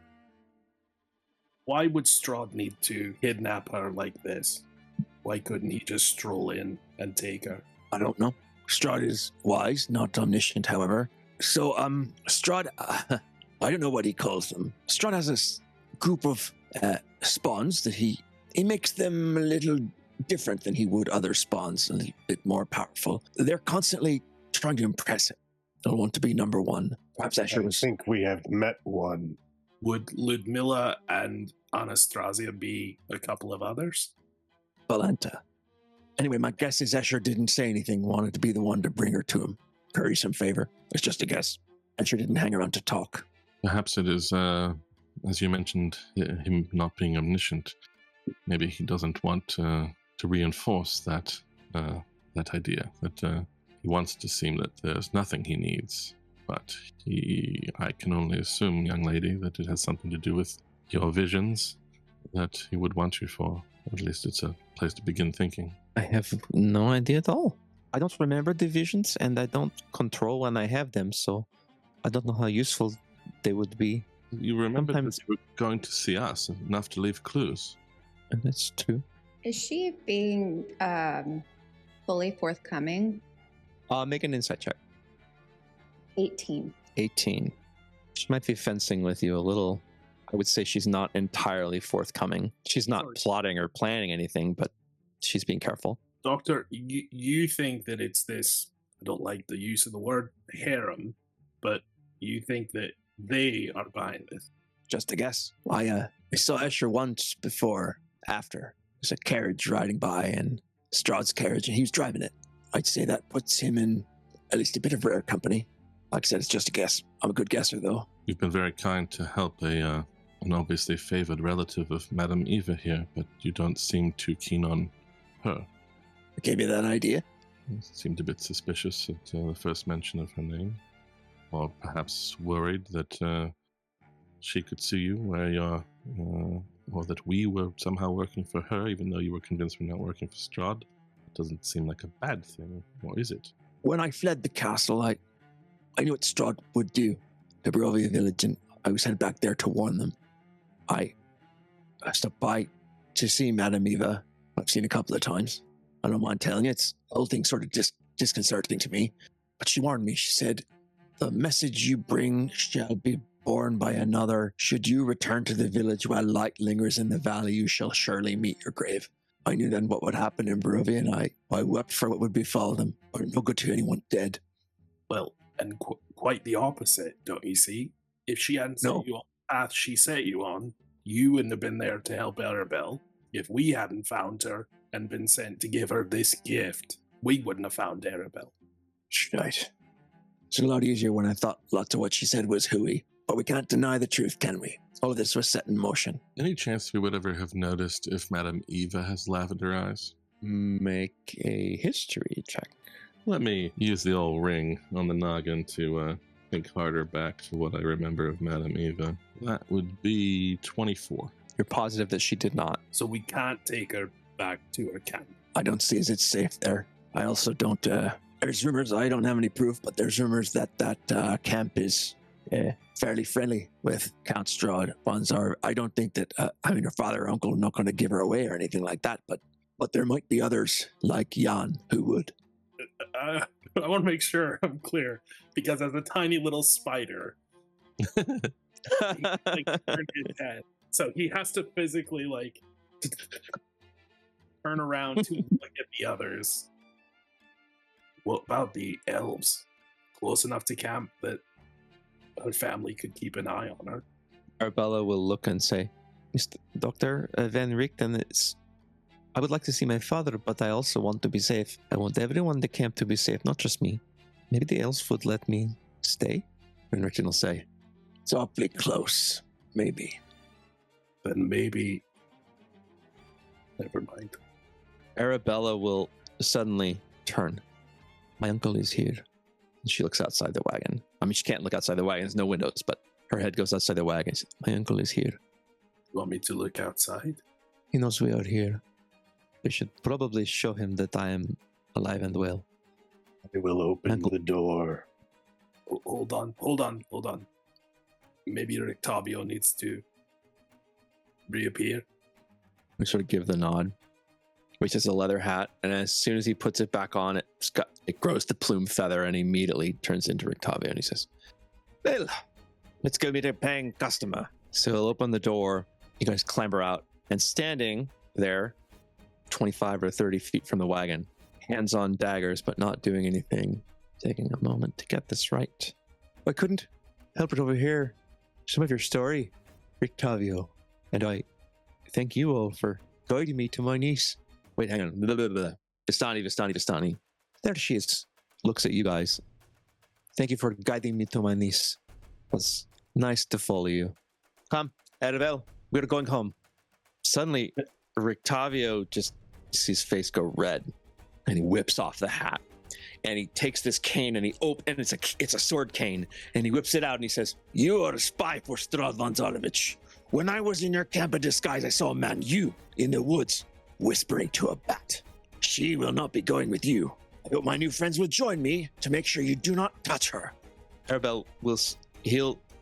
Why would Strahd need to kidnap her like this? Why couldn't he just stroll in and take her? I don't know. Strahd is wise, not omniscient, however. So, Strahd, I don't know what he calls them. Strahd has this group of spawns that he he makes them a little different than he would other spawns, a little bit more powerful. They're constantly trying to impress him. They'll want to be number one. Perhaps Escher I was... think we have met one. Would Ludmilla and Anastasia be a couple of others? Valenta. Anyway, my guess is Escher didn't say anything, wanted to be the one to bring her to him. Curry some favor. It's just a guess. Escher didn't hang around to talk. Perhaps it is, as you mentioned, him not being omniscient. Maybe he doesn't want to reinforce that idea, that he wants to seem that there's nothing he needs. But I can only assume, young lady, that it has something to do with your visions that he would want you for. At least it's a place to begin thinking. I have no idea at all. I don't remember the visions, and I don't control when I have them, so I don't know how useful they would be. You remember Sometimes- that you were going to see us, enough to leave clues. And that's true. Is she being fully forthcoming? Make an insight check. 18. 18. She might be fencing with you a little. I would say she's not entirely forthcoming. She's not plotting or planning anything, but she's being careful. Doctor, you think that it's this, I don't like the use of the word harem, but you think that they are behind this? Just a guess. I saw Escher once before, after. There's a carriage riding by, and Strahd's carriage, and he was driving it. I'd say that puts him in at least a bit of rare company. Like I said, it's just a guess. I'm a good guesser, though. You've been very kind to help an obviously favored relative of Madame Eva here, but you don't seem too keen on her. I gave you that idea. You seemed a bit suspicious at the first mention of her name. Or perhaps worried that she could see you where you're, or that we were somehow working for her, even though you were convinced we're not working for Strahd. It doesn't seem like a bad thing, or is it? When I fled the castle, I knew what Strahd would do to Barovia village, and I was headed back there to warn them. I stopped by to see Madame Eva. I've seen a couple of times. I don't mind telling you, it's the whole thing sort of disconcerting to me. But she warned me. She said, "The message you bring shall be borne by another. Should you return to the village while light lingers in the valley, you shall surely meet your grave." I knew then what would happen in Barovia, and I wept for what would befall them. But no good to anyone dead. Well, and quite the opposite, don't you see? If she hadn't set you on the path she set you on, you wouldn't have been there to help Arabelle. If we hadn't found her and been sent to give her this gift, we wouldn't have found Arabelle. Right. It's a lot easier when I thought lots of what she said was hooey. But we can't deny the truth, can we? All of this was set in motion. Any chance we would ever have noticed if Madame Eva has lavender eyes? Make a history check. Let me use the old ring on the noggin to think harder back to what I remember of Madame Eva. That would be 24. You're positive that she did not. So we can't take her back to her camp. I don't see as it's safe there. I also don't, there's rumors, I don't have any proof, but there's rumors that camp is fairly friendly with Count Strahd. I don't think that, her father or uncle are not going to give her away or anything like that, but there might be others like Jan who would. I want to make sure I'm clear, because as a tiny little spider, he turned his head. So he has to physically turn around to look at the others. What about the elves? Close enough to camp that her family could keep an eye on her. Arabella will look and say, "Mr. Dr. Van Richten, I would like to see my father, but I also want to be safe. I want everyone in the camp to be safe, not just me. Maybe the elves would let me stay?" Van Richten will say, "It's awfully close. Maybe." Then maybe... Never mind. Arabella will suddenly turn. "My uncle is here." And she looks outside the wagon. I mean, she can't look outside the wagon. There's no windows, but her head goes outside the wagon. She says, "My uncle is here. You want me to look outside? He knows we are here. We should probably show him that I am alive and well." I will open Uncle. the door. Hold on. Maybe Rictavio needs to reappear. We sort of give the nod. Which is a leather hat, and as soon as he puts it back on, it grows the plume feather and immediately turns into Rictavio, and he says, "Well, let's go meet a paying customer." So he'll open the door, you guys clamber out, and standing there, 25 or 30 feet from the wagon. Hands on daggers, but not doing anything. Taking a moment to get this right. I couldn't help but overhear some of your story, Rictavio, and I thank you all for guiding me to my niece. Wait, hang on. Blah, blah, blah. Vistani. There she is. Looks at you guys. Thank you for guiding me to my niece. It was nice to follow you. Come, Arabelle, we're going home. Suddenly, Rictavio just sees his face go red, and he whips off the hat. And he takes this cane and it's a sword cane, and he whips it out and he says, "You are a spy for Strahd von Zarovich. When I was in your camp of disguise, I saw a man, you, in the woods, whispering to a bat. She will not be going with you. I hope my new friends will join me to make sure you do not touch her." Arabelle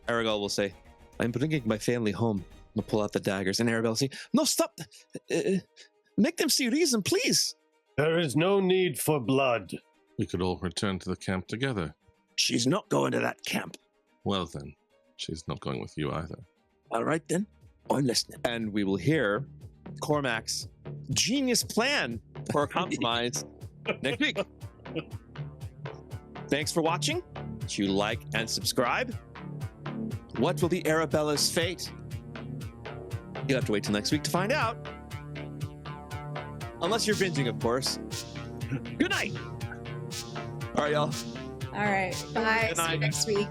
Aragol will say, "I'm bringing my family home." I'll pull out the daggers, and Arabelle will say, "No, stop. Make them see reason, please." There is no need for blood. We could all return to the camp together. She's not going to that camp. Well then, she's not going with you either. All right then, I'm listening. And we will hear Cormac's genius plan for a compromise next week. Thanks for watching. Do you like and subscribe? What will be Arabella's fate? You'll have to wait till next week to find out. Unless you're binging, of course. Good night. All right, y'all. All right. Bye. Good See you night. next week.